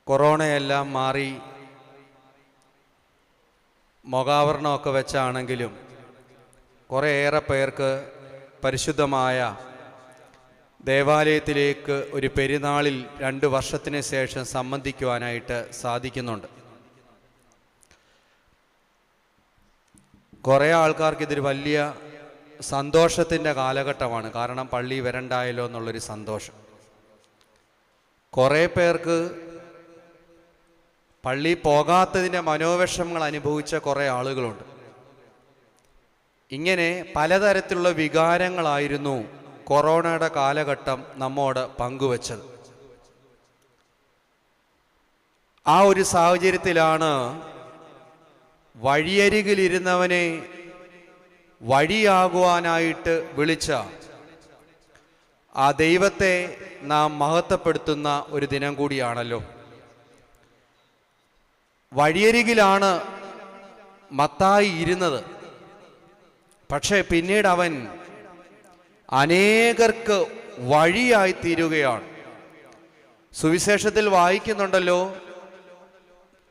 കൊറോണയെല്ലാം മാറി മുഖാവരണമൊക്കെ വെച്ചാണെങ്കിലും കുറേയേറെ പേർക്ക് പരിശുദ്ധമായ ദേവാലയത്തിലേക്ക് ഒരു പെരുന്നാളിൽ 2 വർഷത്തിന് ശേഷം സംബന്ധിക്കുവാനായിട്ട് സാധിക്കുന്നുണ്ട്. കുറേ ആൾക്കാർക്ക് ഇതൊരു വലിയ സന്തോഷത്തിൻ്റെ കാലഘട്ടമാണ്. കാരണം പള്ളി വരണ്ടായല്ലോ എന്നുള്ളൊരു സന്തോഷം. കുറേ പേർക്ക് പള്ളി പോകാത്തതിൻ്റെ മനോവിഷമങ്ങൾ അനുഭവിച്ച കുറേ ആളുകളുണ്ട്. ഇങ്ങനെ പലതരത്തിലുള്ള വികാരങ്ങളായിരുന്നു കൊറോണയുടെ കാലഘട്ടം നമ്മോട് പങ്കുവച്ചത്. ആ ഒരു സാഹചര്യത്തിലാണ് വഴിയരികിലിരുന്നവനെ വഴിയാകുവാനായിട്ട് വിളിച്ച ആ ദൈവത്തെ നാം മഹത്വപ്പെടുത്തുന്ന ഒരു ദിനം കൂടിയാണല്ലോ. വഴിയരികിലാണ് മത്തായി ഇരുന്നത്. പക്ഷേ പിന്നീട് അവൻ അനേകർക്ക് വഴിയായി തീരുകയാണ്. സുവിശേഷത്തിൽ വായിക്കുന്നുണ്ടല്ലോ,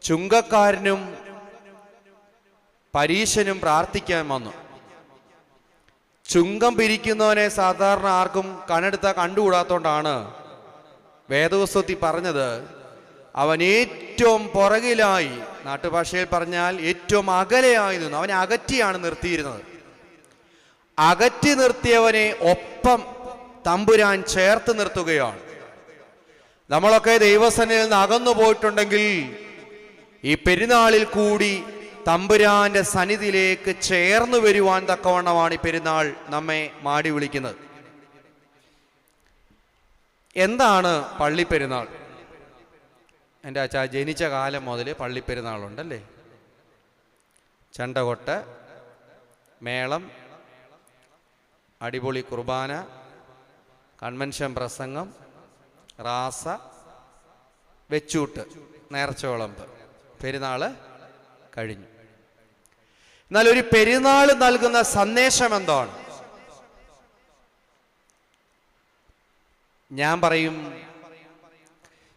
ചുങ്കക്കാരനും പരീശനും പ്രാർത്ഥിക്കാൻ വന്നു. ചുങ്കം പിരിക്കുന്നവനെ സാധാരണ ആർക്കും കണ്ണെടുത്താൽ കണ്ടുകൂടാത്തോണ്ടാണ് വേദപുസ്തകത്തിൽ പറഞ്ഞത് അവൻ ഏറ്റവും പുറകിലായി, നാട്ടുഭാഷയിൽ പറഞ്ഞാൽ ഏറ്റവും അകലെയായി നിന്നു. അവനെ അകറ്റിയാണ് നിർത്തിയിരുന്നത്. അകറ്റി നിർത്തിയവനെ ഒപ്പം തമ്പുരാൻ ചേർത്ത് നിർത്തുകയാണ്. നമ്മളൊക്കെ ദൈവസന്നിധിയിൽ നിന്ന് അകന്നു പോയിട്ടുണ്ടെങ്കിൽ ഈ പെരുന്നാളിൽ കൂടി തമ്പുരാന്റെ സന്നിധിയിലേക്ക് ചേർന്ന് വരുവാൻ തക്കവണ്ണമാണ് ഈ പെരുന്നാൾ നമ്മെ മാടി വിളിക്കുന്നത്. എന്താണ് പള്ളിപ്പെരുന്നാൾ? എൻ്റെ അച്ഛാ ജനിച്ച കാലം മുതൽ പള്ളിപ്പെരുന്നാളുണ്ടല്ലേ. ചെണ്ടകൊട്ട്, മേളം, അടിപൊളി കുർബാന, കൺവെൻഷൻ പ്രസംഗം, റാസ, വെച്ചൂട്ട്, നേർച്ച വിളമ്പ്, പെരുന്നാള് കഴിഞ്ഞു. എന്നാൽ ഒരു പെരുന്നാൾ നൽകുന്ന സന്ദേശം എന്താണ്? ഞാൻ പറയും,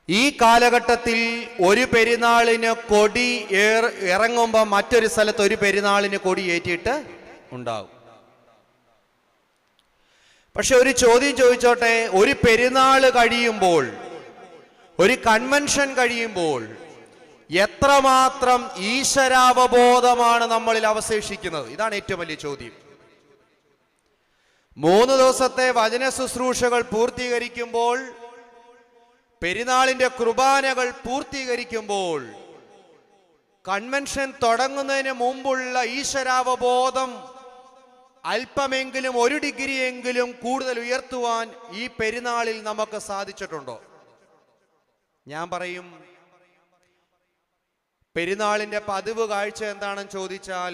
ഈ കാലഘട്ടത്തിൽ ഒരു പെരുന്നാളിന് കൊടി ഇറങ്ങുമ്പോൾ മറ്റൊരു സ്ഥലത്ത് ഒരു പെരുന്നാളിന് കൊടി ഏറ്റിയിട്ട് ഉണ്ടാവും. പക്ഷെ ഒരു ചോദ്യം ചോദിച്ചോട്ടെ, ഒരു പെരുന്നാൾ കഴിയുമ്പോൾ, ഒരു കൺവെൻഷൻ കഴിയുമ്പോൾ എത്രമാത്രം ഈശ്വരാവബോധമാണ് നമ്മളിൽ അവശേഷിക്കുന്നത്? ഇതാണ് ഏറ്റവും വലിയ ചോദ്യം. 3 ദിവസത്തെ വചന ശുശ്രൂഷകൾ പൂർത്തീകരിക്കുമ്പോൾ, പെരുന്നാളിന്റെ കുർബാനകൾ പൂർത്തീകരിക്കുമ്പോൾ, കൺവെൻഷൻ തുടങ്ങുന്നതിന് മുമ്പുള്ള ഈശ്വരാവബോധം അല്പമെങ്കിലും 1 ഡിഗ്രിയെങ്കിലും കൂടുതൽ ഉയർത്തുവാൻ ഈ പെരുന്നാളിൽ നമുക്ക് സാധിച്ചിട്ടുണ്ടോ? ഞാൻ പറയും, പെരുന്നാളിന്റെ പതിവ് കാഴ്ച എന്താണെന്ന് ചോദിച്ചാൽ,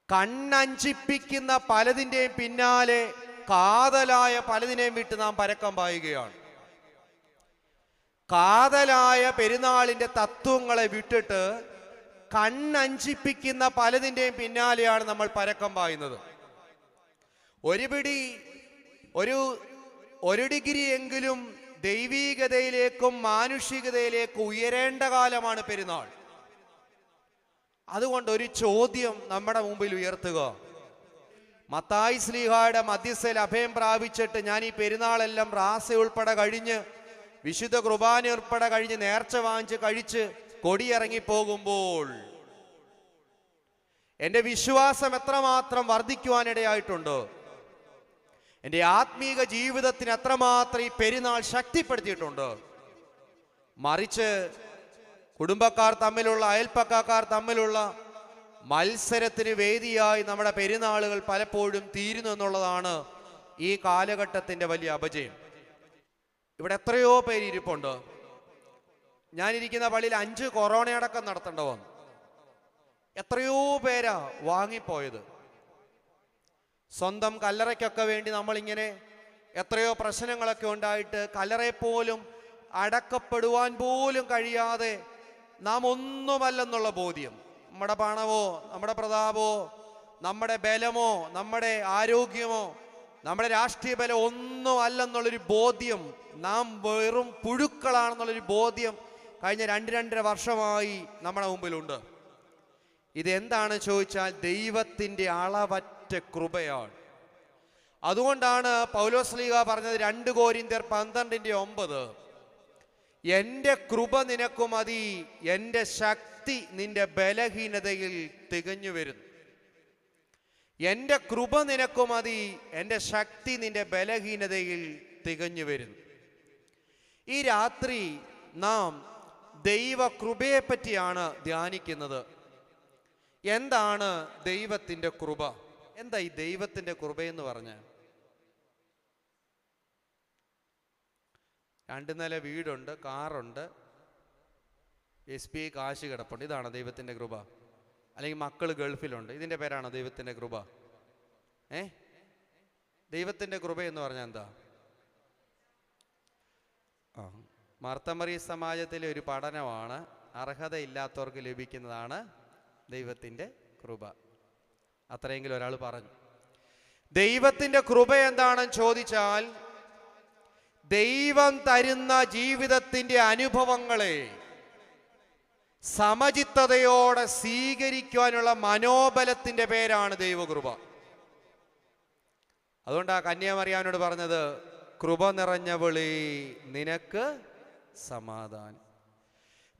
കണ്ണഞ്ചിപ്പിക്കുന്ന പലതിൻ്റെയും പിന്നാലെ കാതലായ പലതിനെയും വിട്ട് നാം പരക്കം പായുകയാണ്. കാതലായ പെരുന്നാളിന്റെ തത്വങ്ങളെ വിട്ടിട്ട് കണ്ണഞ്ചിപ്പിക്കുന്ന പലതിൻ്റെയും പിന്നാലെയാണ് നമ്മൾ പരക്കം പായുന്നത്. ഒരു ഡിഗ്രി എങ്കിലും ദൈവീകതയിലേക്കും മാനുഷികതയിലേക്കും ഉയരേണ്ട കാലമാണ് പെരുന്നാൾ. അതുകൊണ്ട് ഒരു ചോദ്യം നമ്മുടെ മുമ്പിൽ ഉയർത്തുക. മത്തായി ശ്ലീഹായുടെ മധ്യസ്ഥയിൽ അഭയം പ്രാപിച്ചിട്ട് ഞാൻ ഈ പെരുന്നാളെല്ലാം റാസ ഉൾപ്പെടെ കഴിഞ്ഞ്, വിശുദ്ധ കുർബാന ഉൾപ്പെടെ കഴിഞ്ഞ്, നേർച്ച വാങ്ങിച്ച് കഴിച്ച് കൊടിയിറങ്ങിപ്പോകുമ്പോൾ എൻ്റെ വിശ്വാസം എത്രമാത്രം വർദ്ധിക്കുവാനിടയായിട്ടുണ്ട്? എൻ്റെ ആത്മീക ജീവിതത്തിന് എത്രമാത്രം ഈ പെരുന്നാൾ ശക്തിപ്പെടുത്തിയിട്ടുണ്ട്? മറിച്ച് കുടുംബക്കാർ തമ്മിലുള്ള, അയൽപ്പക്കാർ തമ്മിലുള്ള മത്സരത്തിന് വേദിയായി നമ്മുടെ പെരുന്നാളുകൾ പലപ്പോഴും തീരുന്നു എന്നുള്ളതാണ് ഈ കാലഘട്ടത്തിൻ്റെ വലിയ അപജയം. ഇവിടെ എത്രയോ പേര് ഇരിപ്പുണ്ട്. ഞാനിരിക്കുന്ന പള്ളിയിൽ 5 കൊറോണയടക്കം നടത്തേണ്ട വന്നു. എത്രയോ പേരാ വാങ്ങിപ്പോയത്. സ്വന്തം കല്ലറയ്ക്കൊക്കെ വേണ്ടി നമ്മളിങ്ങനെ എത്രയോ പ്രശ്നങ്ങളൊക്കെ ഉണ്ടായിട്ട് കല്ലറയെപ്പോലും അടക്കപ്പെടുവാൻ പോലും കഴിയാതെ നാം ഒന്നുമല്ലെന്നുള്ള ബോധ്യം, നമ്മുടെ പണമോ നമ്മുടെ പ്രതാപമോ നമ്മുടെ ബലമോ നമ്മുടെ ആരോഗ്യമോ നമ്മുടെ രാഷ്ട്രീയ ബലം ഒന്നും അല്ലെന്നുള്ളൊരു ബോധ്യം, നാം വെറും പുഴുക്കളാണെന്നുള്ളൊരു ബോധ്യം കഴിഞ്ഞ 2-2.5 വർഷമായി നമ്മുടെ മുമ്പിലുണ്ട്. ഇതെന്താണ് ചോദിച്ചാൽ ദൈവത്തിൻ്റെ അളവറ്റ കൃപയാണ്. അതുകൊണ്ടാണ് പൗലോസ്ലീഹ പറഞ്ഞത് 2 കൊരിന്ത്യർ 12:9, എൻ്റെ കൃപ നിനക്കു മതി, എൻ്റെ ശക്തി നിന്റെ ബലഹീനതയിൽ തികഞ്ഞു വരുന്നു. എൻ്റെ കൃപ നിനക്കു മതി, എൻ്റെ ശക്തി നിന്റെ ബലഹീനതയിൽ തികഞ്ഞു വരുന്നു. ഈ രാത്രി നാം ദൈവ കൃപയെ പറ്റിയാണ് ധ്യാനിക്കുന്നത്. എന്താണ് ദൈവത്തിൻ്റെ കൃപ? എന്താ ഈ ദൈവത്തിൻ്റെ കൃപയെന്ന് പറഞ്ഞാൽ? 2 നില വീടുണ്ട്, കാറുണ്ട്, SBI കാശ് കിടപ്പുണ്ട്, ഇതാണ് ദൈവത്തിൻ്റെ കൃപ? അല്ലെങ്കിൽ മക്കൾ ഗൾഫിലുണ്ട്, ഇതിൻ്റെ പേരാണോ ദൈവത്തിൻ്റെ കൃപ? ദൈവത്തിൻ്റെ കൃപ എന്ന് പറഞ്ഞാൽ എന്താ? മാർത്തമറി സമാജത്തിലെ ഒരു പഠനമാണ്, അർഹതയില്ലാത്തവർക്ക് ലഭിക്കുന്നതാണ് ദൈവത്തിൻ്റെ കൃപ. അത്രയെങ്കിലും ഒരാൾ പറഞ്ഞു. ദൈവത്തിൻ്റെ കൃപ എന്താണെന്ന് ചോദിച്ചാൽ, ദൈവം തരുന്ന ജീവിതത്തിൻ്റെ അനുഭവങ്ങളെ സമചിത്തതയോടെ സ്വീകരിക്കുവാനുള്ള മനോബലത്തിൻ്റെ പേരാണ് ദൈവകൃപ. അതുകൊണ്ടാണ് കന്യാമറിയാവിനോട് പറഞ്ഞത്, കൃപ നിറഞ്ഞവളേ നിനക്ക് സമാധാനം.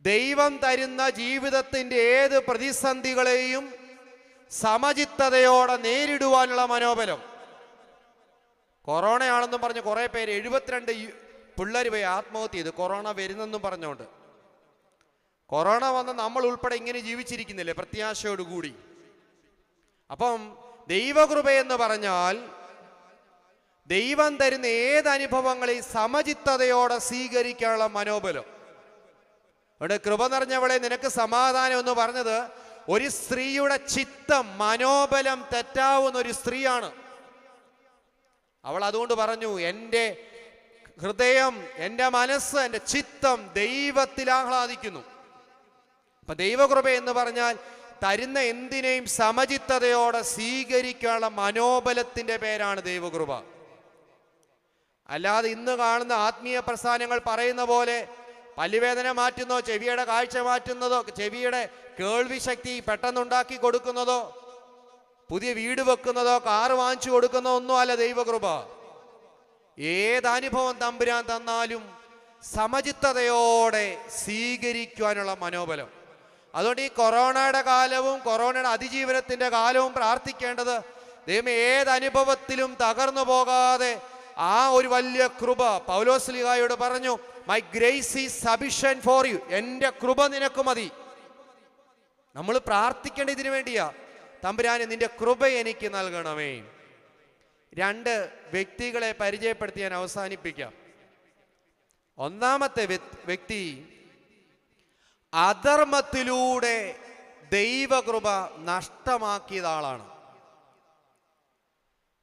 ദൈവം തരുന്ന ജീവിതത്തിൻ്റെ ഏത് പ്രതിസന്ധികളെയും സമചിത്തതയോടെ നേരിടുവാനുള്ള മനോബലം. കൊറോണയാണെന്നും പറഞ്ഞ് കുറേ പേര് 72 പിള്ളേർ പോയി ആത്മഹത്യ ചെയ്തു, കൊറോണ വരുന്നെന്നും പറഞ്ഞുകൊണ്ട്. കൊറോണ വന്ന് നമ്മൾ ഉൾപ്പെടെ ഇങ്ങനെ ജീവിച്ചിരിക്കുന്നില്ലേ പ്രത്യാശയോടുകൂടി? അപ്പം ദൈവകൃപയെന്ന് പറഞ്ഞാൽ ദൈവം തരുന്ന ഏതനുഭവങ്ങളെയും സമചിത്തതയോടെ സ്വീകരിക്കാനുള്ള മനോബലം. അവിടെ കൃപ നിറഞ്ഞവളെ നിനക്ക് സമാധാനം എന്ന് പറഞ്ഞത് ഒരു സ്ത്രീയുടെ ചിത്തം, മനോബലം തെറ്റാവുന്ന ഒരു സ്ത്രീയാണ്. അവൾ അതുകൊണ്ട് പറഞ്ഞു, എൻ്റെ ഹൃദയം, എൻ്റെ മനസ്സ്, എൻ്റെ ചിത്തം ദൈവത്തിൽ ആഹ്ലാദിക്കുന്നു. അപ്പൊ ദൈവകൃപ എന്ന് പറഞ്ഞാൽ തരുന്ന എന്തിനേയും സമചിത്തതയോടെ സ്വീകരിക്കാനുള്ള മനോബലത്തിൻ്റെ പേരാണ് ദൈവകൃപ. അല്ലാതെ ഇന്ന് കാണുന്ന ആത്മീയ പ്രസ്ഥാനങ്ങൾ പറയുന്ന പോലെ പല്ലുവേദന മാറ്റുന്നോ, ചെവിയുടെ കാഴ്ച മാറ്റുന്നതോ, ചെവിയുടെ കേൾവി ശക്തി പെട്ടെന്നുണ്ടാക്കി കൊടുക്കുന്നതോ, പുതിയ വീട് വെക്കുന്നതോ, കാറ് വാങ്ങിച്ചു കൊടുക്കുന്നതോ ഒന്നും അല്ല ദൈവകൃപ. ഏതനുഭവം തമ്പുരാൻ തന്നാലും സമചിത്തതയോടെ സ്വീകരിക്കുവാനുള്ള മനോബലം. അതുകൊണ്ട് ഈ കൊറോണയുടെ കാലവും കൊറോണയുടെ അതിജീവനത്തിൻ്റെ കാലവും പ്രാർത്ഥിക്കേണ്ടത്, ദൈവം ഏതനുഭവത്തിലും തകർന്നു പോകാതെ ആ ഒരു വലിയ കൃപ. പൗലോസ്ലീഹായോട് പറഞ്ഞു, my grace is sufficient for you, എൻ്റെ കൃപ നിനക്ക് മതി. നമ്മൾ പ്രാർത്ഥിക്കേണ്ട ഇതിനു വേണ്ടിയാ, തമ്പുരാനെ നിന്റെ കൃപ എനിക്ക് നൽകണമേ. 2 വ്യക്തികളെ പരിചയപ്പെടുത്തി ഞാൻ അവസാനിപ്പിക്കാം. ഒന്നാമത്തെ വ്യക്തി അധർമ്മത്തിലൂടെ ദൈവകൃപ നഷ്ടമാക്കിയ ആളാണ്.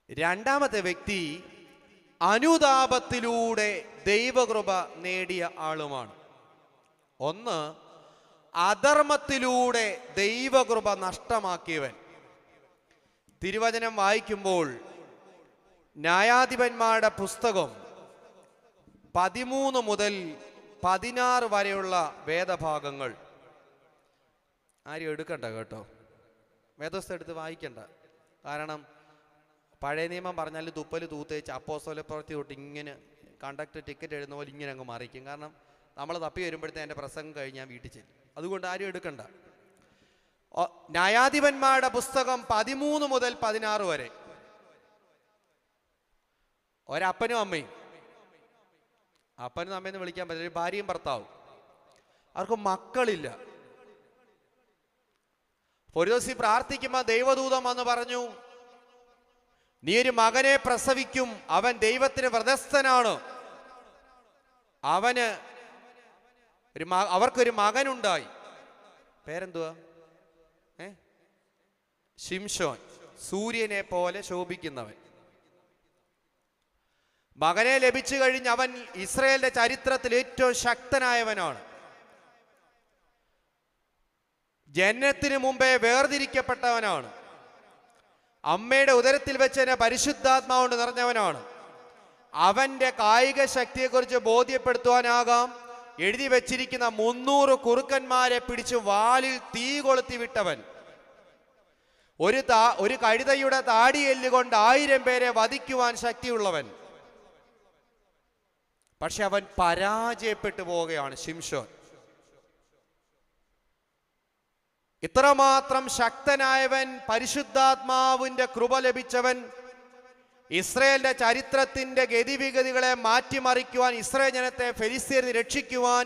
രണ്ടാമത്തെ വ്യക്തി അനുതാപത്തിലൂടെ ദൈവകൃപ നേടിയ ആളുമാണ്. ഒന്ന്, അധർമ്മത്തിലൂടെ ദൈവകൃപ നഷ്ടമാക്കിയവൻ. തിരുവചനം വായിക്കുമ്പോൾ ന്യായാധിപന്മാരുടെ പുസ്തകം 13 മുതൽ 16 വരെയുള്ള വേദഭാഗങ്ങൾ ആരും എടുക്കണ്ട കേട്ടോ, വേദപുസ്തകം എടുത്ത് വായിക്കണ്ട. കാരണം പഴയ നിയമം പറഞ്ഞാൽ തുപ്പൽ തൂത്തേച്ച് അപ്പോസ്തല പ്രവൃത്തി തൊട്ട് ഇങ്ങനെ കണ്ടക്ടർ ടിക്കറ്റ് എഴുതുന്ന പോലെ ഇങ്ങനെ അങ്ങ് മറിക്കും. കാരണം നമ്മൾ തപ്പി വരുമ്പോഴത്തേ എൻ്റെ പ്രസംഗം കഴിഞ്ഞ് ഞാൻ വീട്ടിൽ ചെല്ലും. അതുകൊണ്ട് ആരും എടുക്കണ്ട. ന്യായാധിപന്മാരുടെ പുസ്തകം 13 മുതൽ 16 വരെ. ഒരപ്പനും അമ്മയും, അപ്പനും അമ്മയെന്ന് വിളിക്കാൻ പറ്റില്ല, ഭാര്യയും ഭർത്താവും, അവർക്ക് മക്കളില്ല. ഒരു ദിവസം പ്രാർത്ഥിക്കുമ്പോൾ ദൈവദൂതൻ വന്ന് പറഞ്ഞു, നീ ഒരു മകനെ പ്രസവിക്കും, അവൻ ദൈവത്തിന് വ്രതസ്ഥനാണ്. അവർക്കൊരു മകനുണ്ടായി. പേരെന്തുവാ? ശിംശോൻ, സൂര്യനെ പോലെ ശോഭിക്കുന്നവൻ. മകനെ ലഭിച്ചു കഴിഞ്ഞ് അവൻ ഇസ്രായേലിന്റെ ചരിത്രത്തിൽ ഏറ്റവും ശക്തനായവനാണ്. ജനനത്തിന് മുമ്പേ വേർതിരിക്കപ്പെട്ടവനാണ്. അമ്മയുടെ ഉദരത്തിൽ വെച്ച് തന്നെ പരിശുദ്ധാത്മാവ് കൊണ്ട് നിറഞ്ഞവനാണ്. അവന്റെ കായിക ശക്തിയെക്കുറിച്ച് ബോധ്യപ്പെടുത്തുവാനാകാം എഴുതി വെച്ചിരിക്കുന്ന 300 കുറുക്കന്മാരെ പിടിച്ച് വാലിൽ തീ കൊളുത്തി വിട്ടവൻ. ഒരു കഴുതയുടെ താടിയെല്ലുകൊണ്ട് 1000 പേരെ വധിക്കുവാൻ ശക്തിയുള്ളവൻ. പക്ഷെ അവൻ പരാജയപ്പെട്ടു പോവുകയാണ് ശിംശോൻ. ഇത്രമാത്രം ശക്തനായവൻ, പരിശുദ്ധാത്മാവിന്റെ കൃപ ലഭിച്ചവൻ, ഇസ്രായേലിന്റെ ചരിത്രത്തിന്റെ ഗതിവിഗതികളെ മാറ്റിമറിക്കുവാൻ, ഇസ്രായേൽ ജനത്തെ ഫെലിസ്ത്യരെ രക്ഷിക്കുവാൻ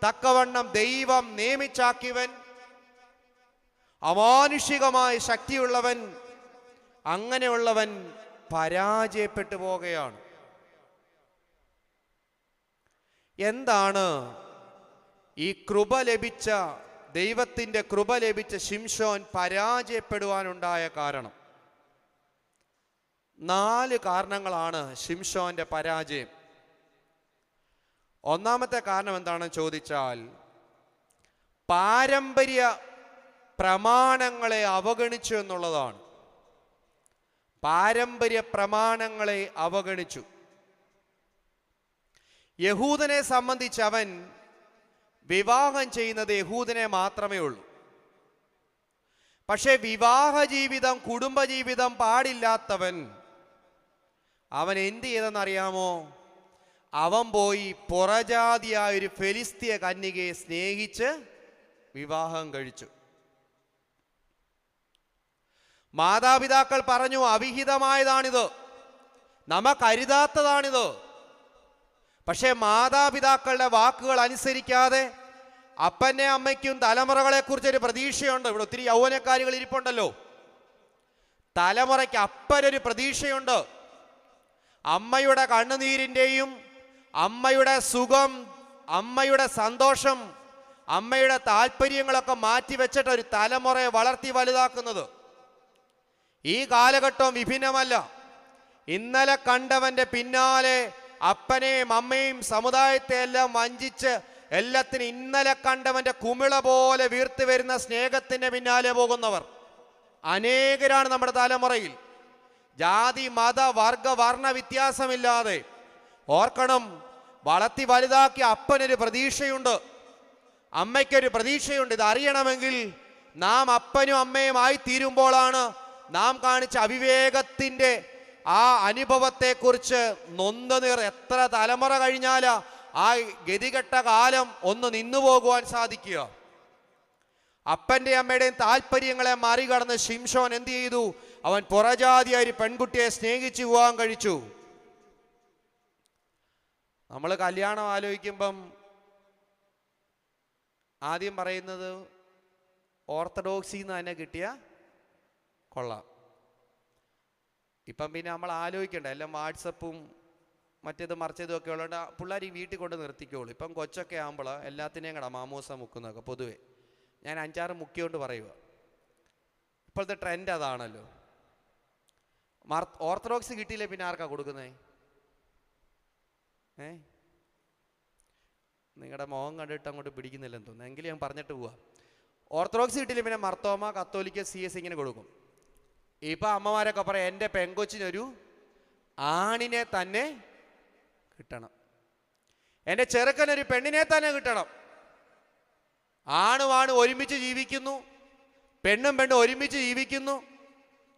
തക്കവണ്ണം ദൈവം നിയമിച്ചാക്കിയവൻ, അമാനുഷികമായ ശക്തിയുള്ളവൻ, അങ്ങനെയുള്ളവൻ പരാജയപ്പെട്ടു പോവുകയാണ്. എന്താണ് ഈ കൃപ ലഭിച്ച, ദൈവത്തിൻ്റെ കൃപ ലഭിച്ച ശിംശോൻ പരാജയപ്പെടുവാനുണ്ടായ കാരണം? 4 കാരണങ്ങളാണ് ശിംശോന്റെ പരാജയം. ഒന്നാമത്തെ കാരണം എന്താണെന്ന് ചോദിച്ചാൽ, പാരമ്പര്യ പ്രമാണങ്ങളെ അവഗണിച്ചു എന്നുള്ളതാണ്. പാരമ്പര്യ പ്രമാണങ്ങളെ അവഗണിച്ചു. യഹൂദനെ സംബന്ധിച്ച് അവൻ വിവാഹം ചെയ്യുന്നത് യഹൂദനെ മാത്രമേ ഉള്ളൂ. പക്ഷെ വിവാഹ ജീവിതം, കുടുംബജീവിതം പാടില്ലാത്തവൻ അവൻ എന്ത് ചെയ്തെന്നറിയാമോ? അവൻ പോയി പുറജാതിയായ ഒരു ഫെലിസ്തീയ കന്യകയെ സ്നേഹിച്ച് വിവാഹം കഴിച്ചു. മാതാപിതാക്കൾ പറഞ്ഞു, അവിഹിതമായതാണിത്, നമ്മ കരുതാത്തതാണിത്. പക്ഷേ മാതാപിതാക്കളുടെ വാക്കുകൾ അനുസരിക്കാതെ അപ്പനെ അമ്മയ്ക്കും തലമുറകളെ കുറിച്ചൊരു പ്രതീക്ഷയുണ്ട്. ഇവിടെ ഒത്തിരി യൗവനക്കാരികൾ ഇരിപ്പുണ്ടല്ലോ. തലമുറയ്ക്ക് അപ്പനൊരു പ്രതീക്ഷയുണ്ട്. അമ്മയുടെ കണ്ണുനീരിൻ്റെയും അമ്മയുടെ സുഖം, അമ്മയുടെ സന്തോഷം, അമ്മയുടെ താല്പര്യങ്ങളൊക്കെ മാറ്റിവെച്ചിട്ട് ഒരു തലമുറയെ വളർത്തി വലുതാക്കുന്നത്. ഈ കാലഘട്ടം വിഭിന്നമല്ല. ഇന്നലെ കണ്ടവന്റെ പിന്നാലെ അപ്പനെയും അമ്മയും സമുദായത്തെ എല്ലാം വഞ്ചിച്ച് എല്ലാത്തിനും ഇന്നലെ കണ്ടവന്റെ കുമിള പോലെ വീർത്തു വരുന്ന സ്നേഹത്തിന്റെ പിന്നാലെ പോകുന്നവർ അനേകരാണ് നമ്മുടെ തലമുറയിൽ. ജാതി, മത, വർഗ, വർണ്ണ വ്യത്യാസമില്ലാതെ. ഓർക്കണം, വളർത്തി വലുതാക്കി അപ്പനൊരു പ്രതീക്ഷയുണ്ട്, അമ്മയ്ക്കൊരു പ്രതീക്ഷയുണ്ട്. ഇതറിയണമെങ്കിൽ നാം അപ്പനും അമ്മയും ആയി തീരുമ്പോഴാണ് നാം കാണിച്ച അവിവേകത്തിന്റെ ആ അനുഭവത്തെക്കുറിച്ച് നൊന്തുനീർ എത്ര തലമുറ കഴിഞ്ഞാൽ ആ ഗതികെട്ട കാലം ഒന്ന് നിന്നു പോകുവാൻ സാധിക്കുക. അപ്പന്റെ അമ്മയുടെയും താല്പര്യങ്ങളെ മറികടന്ന് ശിംശോൻ എന്ത് ചെയ്തു? അവൻ പുറജാതിയായ ഒരു പെൺകുട്ടിയെ സ്നേഹിച്ച് വിവാഹം കഴിച്ചു. നമ്മൾ കല്യാണം ആലോചിക്കുമ്പം ആദ്യം പറയുന്നത് ഓർത്തഡോക്സിന്ന് തന്നെ കിട്ടിയ കൊള്ളാം. ഇപ്പം പിന്നെ നമ്മൾ ആലോചിക്കണ്ട, എല്ലാം വാട്സപ്പും മറ്റേത് മറിച്ചതും ഒക്കെ ഉള്ളതുകൊണ്ട് പിള്ളേർ ഈ വീട്ടിൽ കൊണ്ട് നിർത്തിക്കോളൂ. ഇപ്പം കൊച്ചൊക്കെ ആകുമ്പോൾ എല്ലാത്തിനെയും കട മാമൂസ മുക്കുന്നതൊക്കെ പൊതുവെ ഞാൻ 5-6 മുക്കിയോണ്ട് പറയുക. ഇപ്പോഴത്തെ ട്രെൻഡ് അതാണല്ലോ. ഓർത്തഡോക്സ് കിട്ടിയില്ലേ പിന്നെ ആർക്കാ കൊടുക്കുന്നേ? നിങ്ങളുടെ മുഖം കണ്ടിട്ട് അങ്ങോട്ട് പിടിക്കുന്നില്ലെന്ന് തോന്നുന്നു. എങ്കിലും ഞാൻ പറഞ്ഞിട്ട് പോവാ. ഓർത്തഡോക്സ് കിട്ടിയില്ലേ പിന്നെ മർത്തോമ, കത്തോലിക്ക, CS ഇങ്ങനെ കൊടുക്കും. ഇപ്പം അമ്മമാരൊക്കെ പറയാം, എൻ്റെ പെങ്കൊച്ചിനൊരു ആണിനെ തന്നെ കിട്ടണം, എൻ്റെ ചെറുക്കനൊരു പെണ്ണിനെ തന്നെ കിട്ടണം. ആണുമാണ് ഒരുമിച്ച് ജീവിക്കുന്നു, പെണ്ണും ഒരുമിച്ച് ജീവിക്കുന്നു,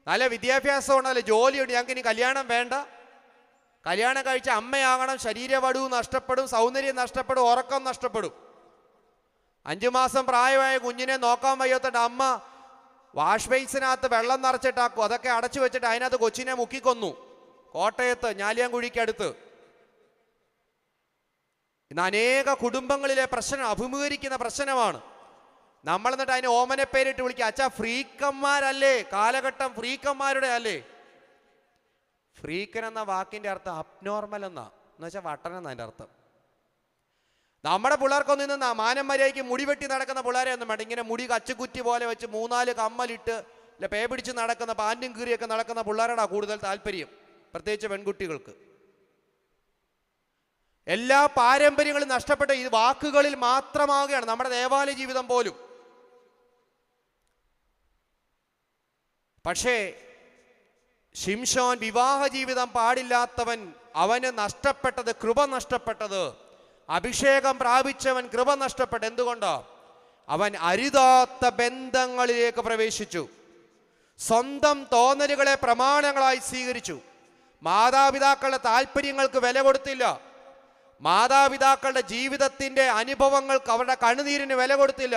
നല്ല വിദ്യാഭ്യാസമുണ്ട്, നല്ല ജോലിയുണ്ട്, ഞങ്ങൾക്ക് ഇനി കല്യാണം വേണ്ട. കല്യാണം കഴിച്ച അമ്മയാകണം, ശരീരവടുവ് നഷ്ടപ്പെടും, സൗന്ദര്യം നഷ്ടപ്പെടും, ഉറക്കം നഷ്ടപ്പെടും. 5 മാസം പ്രായമായ കുഞ്ഞിനെ നോക്കാൻ വയ്യാത്തോണ്ട് അമ്മ വാഷ് ബേസിനകത്ത് വെള്ളം നിറച്ചിട്ടാക്കും. അതൊക്കെ അടച്ചു വെച്ചിട്ട് അതിനകത്ത് കൊച്ചിനെ മുക്കിക്കൊന്നു. കോട്ടയത്ത് ഞാലിയാൻകുഴിക്കടുത്ത്. ഇന്ന് അനേക കുടുംബങ്ങളിലെ പ്രശ്നം അഭിമുഖീകരിക്കുന്ന പ്രശ്നമാണ്. നമ്മൾ എന്നിട്ട് അതിന് ഓമനെ പേരിട്ട് വിളിക്കുക, അച്ഛാ ഫ്രീക്കന്മാരല്ലേ, കാലഘട്ടം ഫ്രീക്കന്മാരുടെ അല്ലേ. ഫ്രീക്കൻ എന്ന വാക്കിന്റെ അർത്ഥം അബ്നോർമൽ എന്ന് വെച്ചാൽ വട്ടനെന്ന അതിൻ്റെ അർത്ഥം. നമ്മുടെ പിള്ളേർക്കൊന്നും ഇന്ന് മാനം മര്യാദയ്ക്ക് മുടി വെട്ടി നടക്കുന്ന പിള്ളേരെ ഒന്നും വേണ്ട. ഇങ്ങനെ മുടി കച്ചുകുറ്റി പോലെ വെച്ച് 3-4 കമ്മലിട്ട് പേ പിടിച്ച് നടക്കുന്ന, പാൻറ്റും കീറിയൊക്കെ നടക്കുന്ന പിള്ളേരോടാ കൂടുതൽ താല്പര്യം, പ്രത്യേകിച്ച് പെൺകുട്ടികൾക്ക്. എല്ലാ പാരമ്പര്യങ്ങളും നഷ്ടപ്പെട്ട ഈ വാക്കുകളിൽ മാത്രമാവുകയാണ് നമ്മുടെ ദേവാലയ ജീവിതം പോലും. പക്ഷേ ശിംശോൻ വിവാഹ ജീവിതം പാടില്ലാത്തവൻ, അവന് നഷ്ടപ്പെട്ടത് കൃപ നഷ്ടപ്പെട്ടത്. അഭിഷേകം പ്രാപിച്ചവൻ കൃപ നഷ്ടപ്പെട്ട എന്തുകൊണ്ടോ? അവൻ അരുതാത്ത ബന്ധങ്ങളിലേക്ക് പ്രവേശിച്ചു. സ്വന്തം തോന്നലുകളെ പ്രമാണങ്ങളായി സ്വീകരിച്ചു. മാതാപിതാക്കളുടെ താല്പര്യങ്ങൾക്ക് വില കൊടുത്തില്ല. മാതാപിതാക്കളുടെ ജീവിതത്തിന്റെ അനുഭവങ്ങൾക്ക്, അവരുടെ കണ്ണുനീരിന് വില കൊടുത്തില്ല.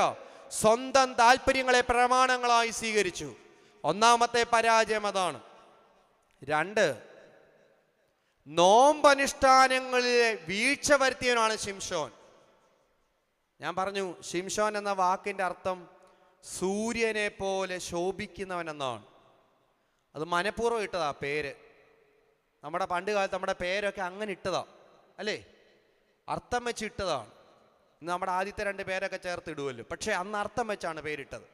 സ്വന്തം താല്പര്യങ്ങളെ പ്രമാണങ്ങളായി സ്വീകരിച്ചു. ഒന്നാമത്തെ പരാജയം അതാണ്. 2, നോമ്പനുഷ്ഠാനങ്ങളിലെ വീഴ്ച വരുത്തിയവനാണ് ശിംശോൻ. ഞാൻ പറഞ്ഞു, ശിംശോൻ എന്ന വാക്കിന്റെ അർത്ഥം സൂര്യനെ പോലെ ശോഭിക്കുന്നവൻ എന്നാണ്. അത് മനഃപൂർവ്വം ഇട്ടതാ പേര്. നമ്മുടെ പണ്ട് കാലത്ത് നമ്മുടെ പേരൊക്കെ അങ്ങനെ ഇട്ടതാ അല്ലേ, അർത്ഥം വെച്ച് ഇട്ടതാണ്. ഇന്ന് നമ്മുടെ ആദ്യത്തെ 2 പേരൊക്കെ ചേർത്ത് ഇടുമല്ലോ, പക്ഷെ അന്ന് അർത്ഥം വെച്ചാണ് പേരിട്ടത്.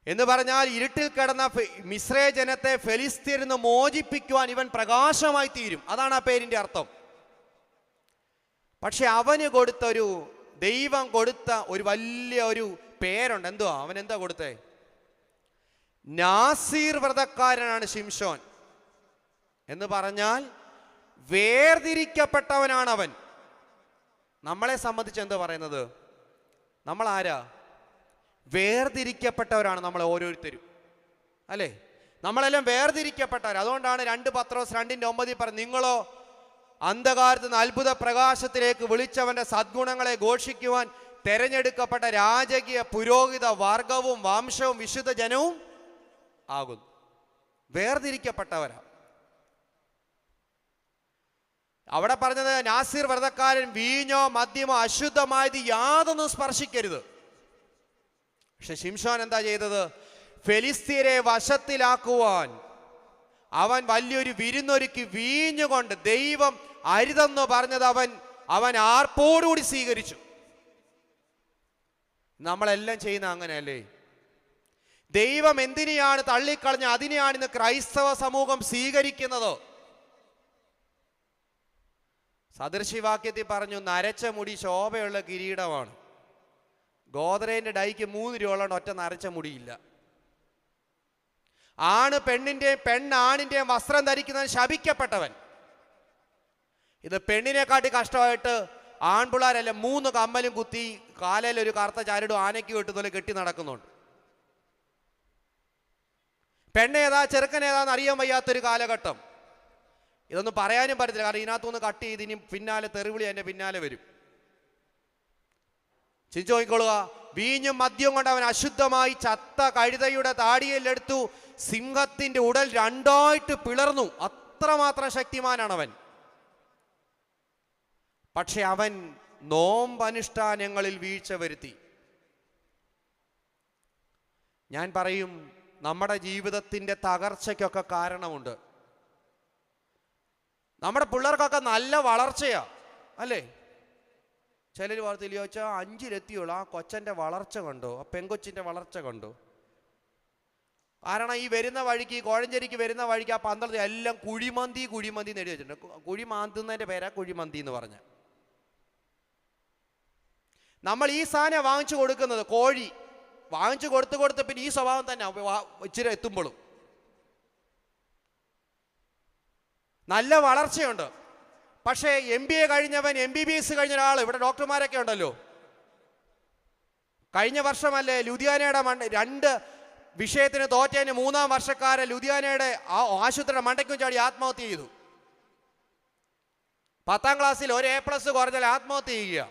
എന്ന് പറഞ്ഞാൽ ഇരുട്ടിൽ കിടന്ന മിസ്രൈ ജനത്തെ ഫെലിസ്ത്യരിൽ നിന്ന് മോചിപ്പിക്കുവാൻ ഇവൻ പ്രകാശമായി തീരും. അതാണ് ആ പേരിന്റെ അർത്ഥം. പക്ഷെ അവന് കൊടുത്തൊരു, ദൈവം കൊടുത്ത ഒരു വലിയ ഒരു പേരുണ്ട്. എന്തുവാ അവൻ എന്താ കൊടുത്തേ? നാസീർ വ്രതക്കാരനാണ് ശിംശോൻ. എന്ന് പറഞ്ഞാൽ വേർതിരിക്കപ്പെട്ടവനാണ് അവൻ. നമ്മളെ സംബന്ധിച്ച് എന്താ പറയുന്നത്? നമ്മൾ ആരാ? വേർതിരിക്കപ്പെട്ടവരാണ് നമ്മൾ ഓരോരുത്തരും അല്ലേ? നമ്മളെല്ലാം വേർതിരിക്കപ്പെട്ടവർ. അതുകൊണ്ടാണ് 2 പത്രോസ് 2:9 പറഞ്ഞു, നിങ്ങളോ അന്ധകാരത്ത് നിന്ന് അത്ഭുത പ്രകാശത്തിലേക്ക് വിളിച്ചവന്റെ സദ്ഗുണങ്ങളെ ഘോഷിക്കുവാൻ തെരഞ്ഞെടുക്കപ്പെട്ട രാജകീയ പുരോഹിത വർഗവും വംശവും വിശുദ്ധ ജനവും ആകുന്നു. വേർതിരിക്കപ്പെട്ടവരാ. അവിടെ പറഞ്ഞത് നാസീർ വ്രതക്കാരൻ വീഞ്ഞോ മദ്യമോ അശുദ്ധമായത് യാതൊന്നും സ്പർശിക്കരുത്. പക്ഷെ ശിംശോൻ എന്താ ചെയ്തത്? ഫെലിസ്ത്യരെ വശത്തിലാക്കുവാൻ അവൻ വലിയൊരു വിരുന്നൊരുക്കി വീഞ്ഞുകൊണ്ട്, ദൈവം അരുതെന്ന് പറഞ്ഞത് അവൻ ആർപ്പോടുകൂടി സ്വീകരിച്ചു. നമ്മളെല്ലാം ചെയ്യുന്ന അങ്ങനെയല്ലേ? ദൈവം എന്തിനെയാണ് തള്ളിക്കളഞ്ഞ അതിനെയാണ് ഇന്ന് ക്രൈസ്തവ സമൂഹം സ്വീകരിക്കുന്നത്. സദൃശിവാക്യത്തിൽ പറഞ്ഞു, നരച്ച മുടി ശോഭയുള്ള കിരീടമാണ്. ഗോദ്രേജിന്റെ ഡൈക്ക് 3 രൂപ ഉള്ള ഒറ്റ നരച്ച മുടിയില്ല. ആണ് പെണ്ണിന്റെയും പെണ്ണാണിന്റെയും വസ്ത്രം ധരിക്കുന്നവൻ ശപിക്കപ്പെട്ടവൻ. ഇത് പെണ്ണിനെക്കാട്ടി കഷ്ടമായിട്ട് ആൺപിള്ളാരെല്ലാം 3 കമ്മലും കുത്തി കാലയിൽ ഒരു കറുത്ത ചരടും ആനയ്ക്ക് കെട്ടുപോലെ കെട്ടി നടക്കുന്നുണ്ട്. പെണ്ണേതാ ചെറുക്കനേതാന്ന് അറിയാൻ വയ്യാത്തൊരു കാലഘട്ടം. ഇതൊന്നും പറയാനും പറ്റത്തില്ല, കാരണം ഇതിനകത്തുനിന്ന് കട്ട് ചെയ്ത് ഇനി പിന്നാലെ തെറിവിളി എൻ്റെ പിന്നാലെ വരും. ചിന്തിച്ചു നോക്കിക്കൊള്ളുക. വീഞ്ഞും മദ്യവും കൊണ്ട് അവൻ അശുദ്ധമായി ചത്ത കഴുതയുടെ താടിയിലെടുത്തു സിംഹത്തിന്റെ ഉടൽ 2ആയിട്ട് പിളർന്നു. അത്രമാത്രം ശക്തിമാനാണവൻ. പക്ഷെ അവൻ നോമ്പനുഷ്ഠാനങ്ങളിൽ വീഴ്ച വരുത്തി. ഞാൻ പറയും, നമ്മുടെ ജീവിതത്തിന്റെ തകർച്ചയ്ക്കൊക്കെ കാരണമുണ്ട്. നമ്മുടെ പിള്ളേർക്കൊക്കെ നല്ല വളർച്ചയാ അല്ലേ? ചിലർ വാർത്തയില്ല ചോദിച്ചാൽ 5-ലെത്തിയുള്ളൂ, ആ കൊച്ചൻ്റെ വളർച്ച കണ്ടോ, ആ പെങ്കൊച്ചിൻ്റെ വളർച്ച കണ്ടോ? കാരണം ഈ വരുന്ന വഴിക്ക്, കോഴഞ്ചേരിക്ക് വരുന്ന വഴിക്ക് ആ 12 എല്ലാം കുഴിമന്തി നേടി വെച്ചിട്ടുണ്ട്. കുഴി മാന്തുന്നതിൻ്റെ പേരാ കുഴിമന്തി എന്ന് പറഞ്ഞ. നമ്മൾ ഈ സാധനം വാങ്ങിച്ചു കൊടുക്കുന്നത്, കോഴി വാങ്ങിച്ചു കൊടുത്ത് പിന്നെ ഈ സ്വഭാവം തന്നെ ഇച്ചിരി എത്തുമ്പോഴും. നല്ല വളർച്ചയുണ്ട്. പക്ഷേ MBA കഴിഞ്ഞവൻ, MBBS കഴിഞ്ഞ ഒരാൾ, ഇവിടെ ഡോക്ടർമാരൊക്കെ ഉണ്ടല്ലോ. കഴിഞ്ഞ വർഷമല്ലേ ലുധിയാനയുടെ 2 വിഷയത്തിന് തോറ്റതിന് 3-ാം വർഷക്കാരൻ ലുധിയാനയുടെ ആശുപത്രിയുടെ മണ്ടയ്ക്കും ചാടി ആത്മഹത്യ ചെയ്തു. 10ാം ക്ലാസ്സിൽ ഒരു A+ കുറഞ്ഞാൽ ആത്മഹത്യ ചെയ്യുക.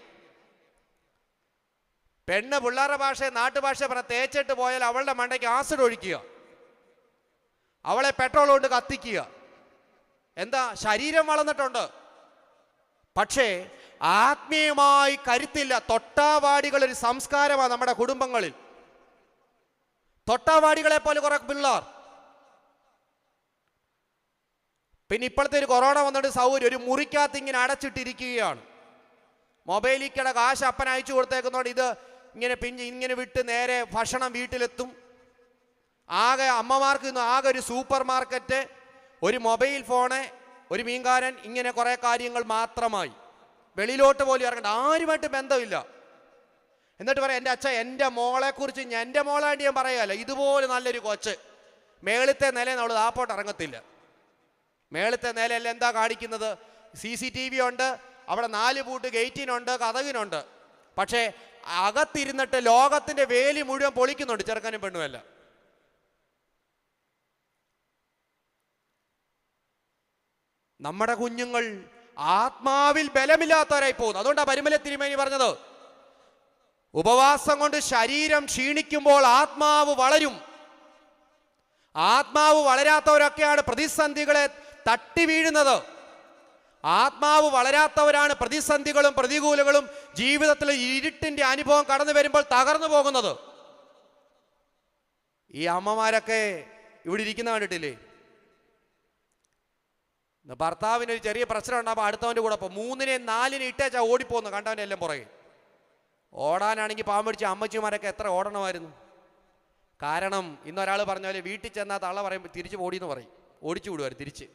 പെണ്ണ് പിള്ളേരുടെ ഭാഷ, നാട്ടുഭാഷ പറഞ്ഞ തേച്ചിട്ട് പോയാൽ അവളുടെ മണ്ടയ്ക്ക് ആസിഡ് ഒഴിക്കുക, അവളെ പെട്രോൾ കൊണ്ട് കത്തിക്കുക. എന്താ? ശരീരം വളർന്നിട്ടുണ്ട്, പക്ഷേ ആത്മീയമായി കരുത്തില്ല. തൊട്ടാവാടികൾ ഒരു സംസ്കാരമാണ് നമ്മുടെ കുടുംബങ്ങളിൽ. തൊട്ടാവാടികളെ പോലെ കുറെ പിള്ളേർ. പിന്നെ ഇപ്പോഴത്തെ ഒരു കൊറോണ വന്നിട്ട് സൗകര്യം, ഒരു മുറിക്കകത്ത് ഇങ്ങനെ അടച്ചിട്ടിരിക്കുകയാണ്. മൊബൈലിക്കടെ കാശ് അപ്പൻ അയച്ചു കൊടുത്തേക്കുന്നോണ്ട് ഇത് ഇങ്ങനെ വിട്ട് നേരെ ഭക്ഷണം വീട്ടിലെത്തും. ആകെ അമ്മമാർക്ക് ഇന്ന് ആകെ ഒരു സൂപ്പർ മാർക്കറ്റ്, ഒരു മൊബൈൽ ഫോണ്, ഒരു മീൻകാരൻ, ഇങ്ങനെ കുറെ കാര്യങ്ങൾ മാത്രമായി. വെളിയിലോട്ട് പോലും ഇറങ്ങണ്ട, ആരുമായിട്ട് ബന്ധമില്ല. എന്നിട്ട് പറയാം, എൻ്റെ അച്ഛൻ എൻ്റെ മോളെക്കുറിച്ച്, എൻ്റെ മോളായിട്ട് ഞാൻ പറയാമല്ല, ഇതുപോലെ നല്ലൊരു കൊച്ച് മേളത്തെ നിലയിൽ നമ്മൾ താപ്പോട്ട് ഇറങ്ങത്തില്ല. മേളത്തെ നിലയിൽ എന്താ കാണിക്കുന്നത്? CCTV ഉണ്ട്, അവിടെ 4 പൂട്ട് ഗേറ്റിനുണ്ട്, കതകിനുണ്ട്. പക്ഷേ അകത്തിരുന്നിട്ട് ലോകത്തിന്റെ വേലി മുഴുവൻ പൊളിക്കുന്നുണ്ട് ചെറുക്കനും പെണ്ണുമല്ല. നമ്മുടെ കുഞ്ഞുങ്ങൾ ആത്മാവിൽ ബലമില്ലാത്തവരായി പോകുന്നു. അതുകൊണ്ടാണ് പരിമല തിരുമേനി പറഞ്ഞത്, ഉപവാസം കൊണ്ട് ശരീരം ക്ഷീണിക്കുമ്പോൾ ആത്മാവ് വളരും. ആത്മാവ് വളരാത്തവരൊക്കെയാണ് പ്രതിസന്ധികളെ തട്ടി വീഴുന്നത്. ആത്മാവ് വളരാത്തവരാണ് പ്രതിസന്ധികളും പ്രതികൂലങ്ങളും ജീവിതത്തിൽ ഇരുട്ടിന്റെ അനുഭവം കടന്നു വരുമ്പോൾ തകർന്നു പോകുന്നത്. ഈ അമ്മമാരൊക്കെ ഇവിടെ ഇരിക്കുന്ന കണ്ടിട്ടില്ലേ? ഭർത്താവിന് ഒരു ചെറിയ പ്രശ്നം ഉണ്ടാകുമ്പോൾ അടുത്തവൻ്റെ കൂടെ പോകും. 3-നെ 4-നെ ഇട്ടേച്ചാ ഓടിപ്പോന്നു കണ്ടവൻ്റെ എല്ലാം പുറകെ. ഓടാനാണെങ്കിൽ പാമ്പ് പിടിച്ച അമ്മച്ചിമാരൊക്കെ എത്ര ഓടണമായിരുന്നു. കാരണം ഇന്നൊരാൾ പറഞ്ഞ പോലെ വീട്ടിൽ ചെന്നാൽ തള്ള പറയുമ്പോൾ തിരിച്ച് ഓടിയെന്ന് പറയും, ഓടിച്ചു വിടുമായിരുന്നു തിരിച്ച്.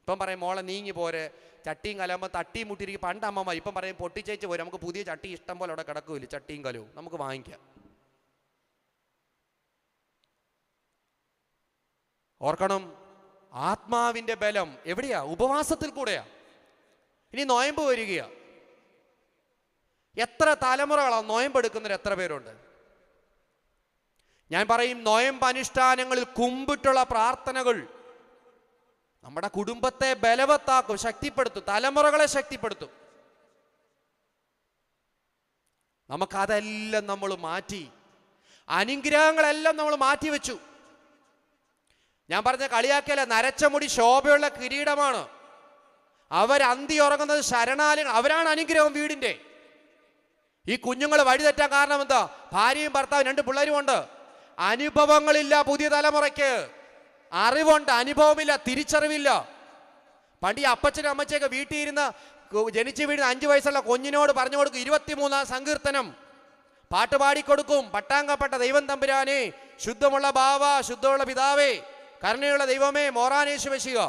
ഇപ്പം പറയും മോളെ നീങ്ങി പോരെ, ചട്ടിയും കലാകുമ്പോൾ തട്ടിയും മുട്ടിയിരിക്കും. പണ്ട് അമ്മമ്മ ഇപ്പം പറയും പൊട്ടിച്ചേച്ച് പോരെ, നമുക്ക് പുതിയ ചട്ടി ഇഷ്ടം പോലെ അവിടെ കിടക്കൂല, ചട്ടിയും കലവും നമുക്ക് വാങ്ങിക്കാം. ഓർക്കണം, ആത്മാവിന്റെ ബലം എവിടെയാ? ഉപവാസത്തിൽ കൂടെയാ. ഇനി നോയമ്പ് വരികയാ. എത്ര തലമുറകളാണ് നോയമ്പെടുക്കുന്നവർ എത്ര പേരുണ്ട്? ഞാൻ പറയും, നോയമ്പ് അനുഷ്ഠാനങ്ങളിൽ കുമ്പിട്ടുള്ള പ്രാർത്ഥനകൾ നമ്മുടെ കുടുംബത്തെ ബലവത്താക്കും, ശക്തിപ്പെടുത്തും, തലമുറകളെ ശക്തിപ്പെടുത്തും. നമുക്കതെല്ലാം നമ്മൾ മാറ്റി, അനുഗ്രഹങ്ങളെല്ലാം നമ്മൾ മാറ്റി വെച്ചു. ഞാൻ പറഞ്ഞ കളിയാക്കിയല്ല, നരച്ച മുടി ശോഭയുള്ള കിരീടമാണ്. അവരന്തി ഉറങ്ങുന്നത് ശരണാലയങ്ങൾ, അവരാണ് അനുഗ്രഹം വീടിന്റെ. ഈ കുഞ്ഞുങ്ങൾ വഴിതെറ്റാൻ കാരണം എന്താ? ഭാര്യയും ഭർത്താവും 2 പിള്ളേരും ഉണ്ട്. അനുഭവങ്ങളില്ല പുതിയ തലമുറയ്ക്ക്. അറിവുണ്ട്, അനുഭവമില്ല, തിരിച്ചറിവില്ല. പണ്ട് ഈ അപ്പച്ചനും അമ്മച്ചയൊക്കെ വീട്ടിൽ ഇരുന്ന് ജനിച്ചു വീഴുന്ന 5 വയസ്സുള്ള കുഞ്ഞിനോട് പറഞ്ഞു കൊടുക്കും 23-ാം സങ്കീർത്തനം പാട്ട് പാടിക്കൊടുക്കും. പട്ടാങ്കപ്പെട്ട ദൈവം തമ്പുരാനെ, ശുദ്ധമുള്ള ബാവ, ശുദ്ധമുള്ള പിതാവേ, കരുണയുള്ള ദൈവമേ, മോറാനേശു വശിക.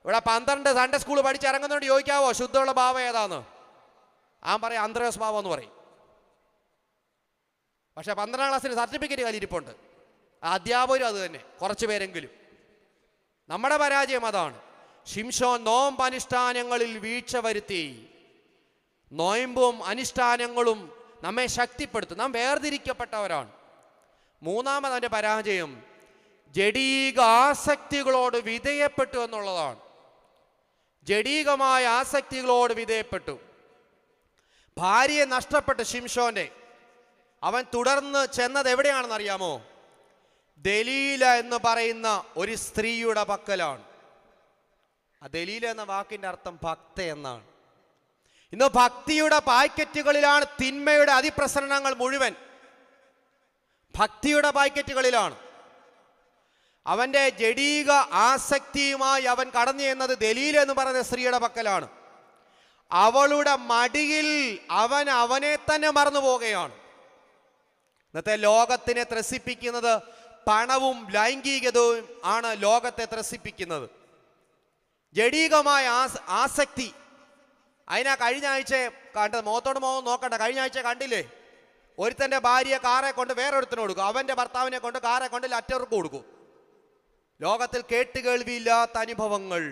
ഇവിടെ 12 സൺഡേ സ്കൂൾ പഠിച്ചിറങ്ങുന്നതുകൊണ്ട് ചോദിക്കാവോ ശുദ്ധമുള്ള ബാവ ഏതാന്ന്? പറയും അന്ത്രയോസ് ബാവ എന്ന് പറയും. പക്ഷെ 12ാം ക്ലാസ്സിന് സർട്ടിഫിക്കറ്റ് കയ്യിലിരിപ്പുണ്ട്. അധ്യാപകരും അത് തന്നെ, കുറച്ച് പേരെങ്കിലും. നമ്മുടെ പരാജയം അതാണ്. ശിംശോൻ നോമ്പ് അനുഷ്ഠാനങ്ങളിൽ വീഴ്ച വരുത്തി. നോയമ്പും അനുഷ്ഠാനങ്ങളും നമ്മെ ശക്തിപ്പെടുത്തും. നാം വേർതിരിക്കപ്പെട്ടവരാണ്. 3ാമത് അവൻ്റെ പരാജയം ജഡീക ആസക്തികളോട് വിധേയപ്പെട്ടു എന്നുള്ളതാണ്. ജഡീകമായ ആസക്തികളോട് വിധേയപ്പെട്ടു. ഭാര്യയെ നഷ്ടപ്പെട്ടു ശിംശോന്റെ. അവൻ തുടർന്ന് ചെന്നത് എവിടെയാണെന്ന് അറിയാമോ? ദലീല എന്ന് പറയുന്ന ഒരു സ്ത്രീയുടെ പക്കലാണ്. ആ ദലീല എന്ന വാക്കിന്റെ അർത്ഥം ഭക്ത എന്നാണ്. ഇന്ന് ഭക്തിയുടെ പാക്കറ്റുകളിലാണ് തിന്മയുടെ അതിപ്രസരണങ്ങൾ മുഴുവൻ. ഭക്തിയുടെ പാക്കറ്റുകളിലാണ്. അവന്റെ ജഡീക ആസക്തിയുമായി അവൻ കടന്നു ചെന്നത് ദലീല എന്ന് പറയുന്ന സ്ത്രീയുടെ പക്കലാണ്. അവളുടെ മടിയിൽ അവൻ അവനെ തന്നെ മറന്നു പോവുകയാണ്. ഇന്നത്തെ ലോകത്തിനെ ത്രസിപ്പിക്കുന്നത് പണവും ലൈംഗികതയും ആണ്. ലോകത്തെ ത്രസിപ്പിക്കുന്നത് ജഡീകമായ ആസക്തി. അതിനാ കഴിഞ്ഞ ആഴ്ച കണ്ടത്, മുഖത്തോട് മുഖം നോക്കണ്ട, കഴിഞ്ഞ ആഴ്ച കണ്ടില്ലേ? ഒരുത്തൻ്റെ ഭാര്യയെ കാറെ കൊണ്ട് വേറൊരുത്തന് കൊടുക്കും, അവൻ്റെ ഭർത്താവിനെ കൊണ്ട് കാറെ കൊണ്ട് മറ്റവർക്ക് കൊടുക്കും. ലോകത്തിൽ കേട്ടുകേൾവിയില്ലാത്ത അനുഭവങ്ങൾ.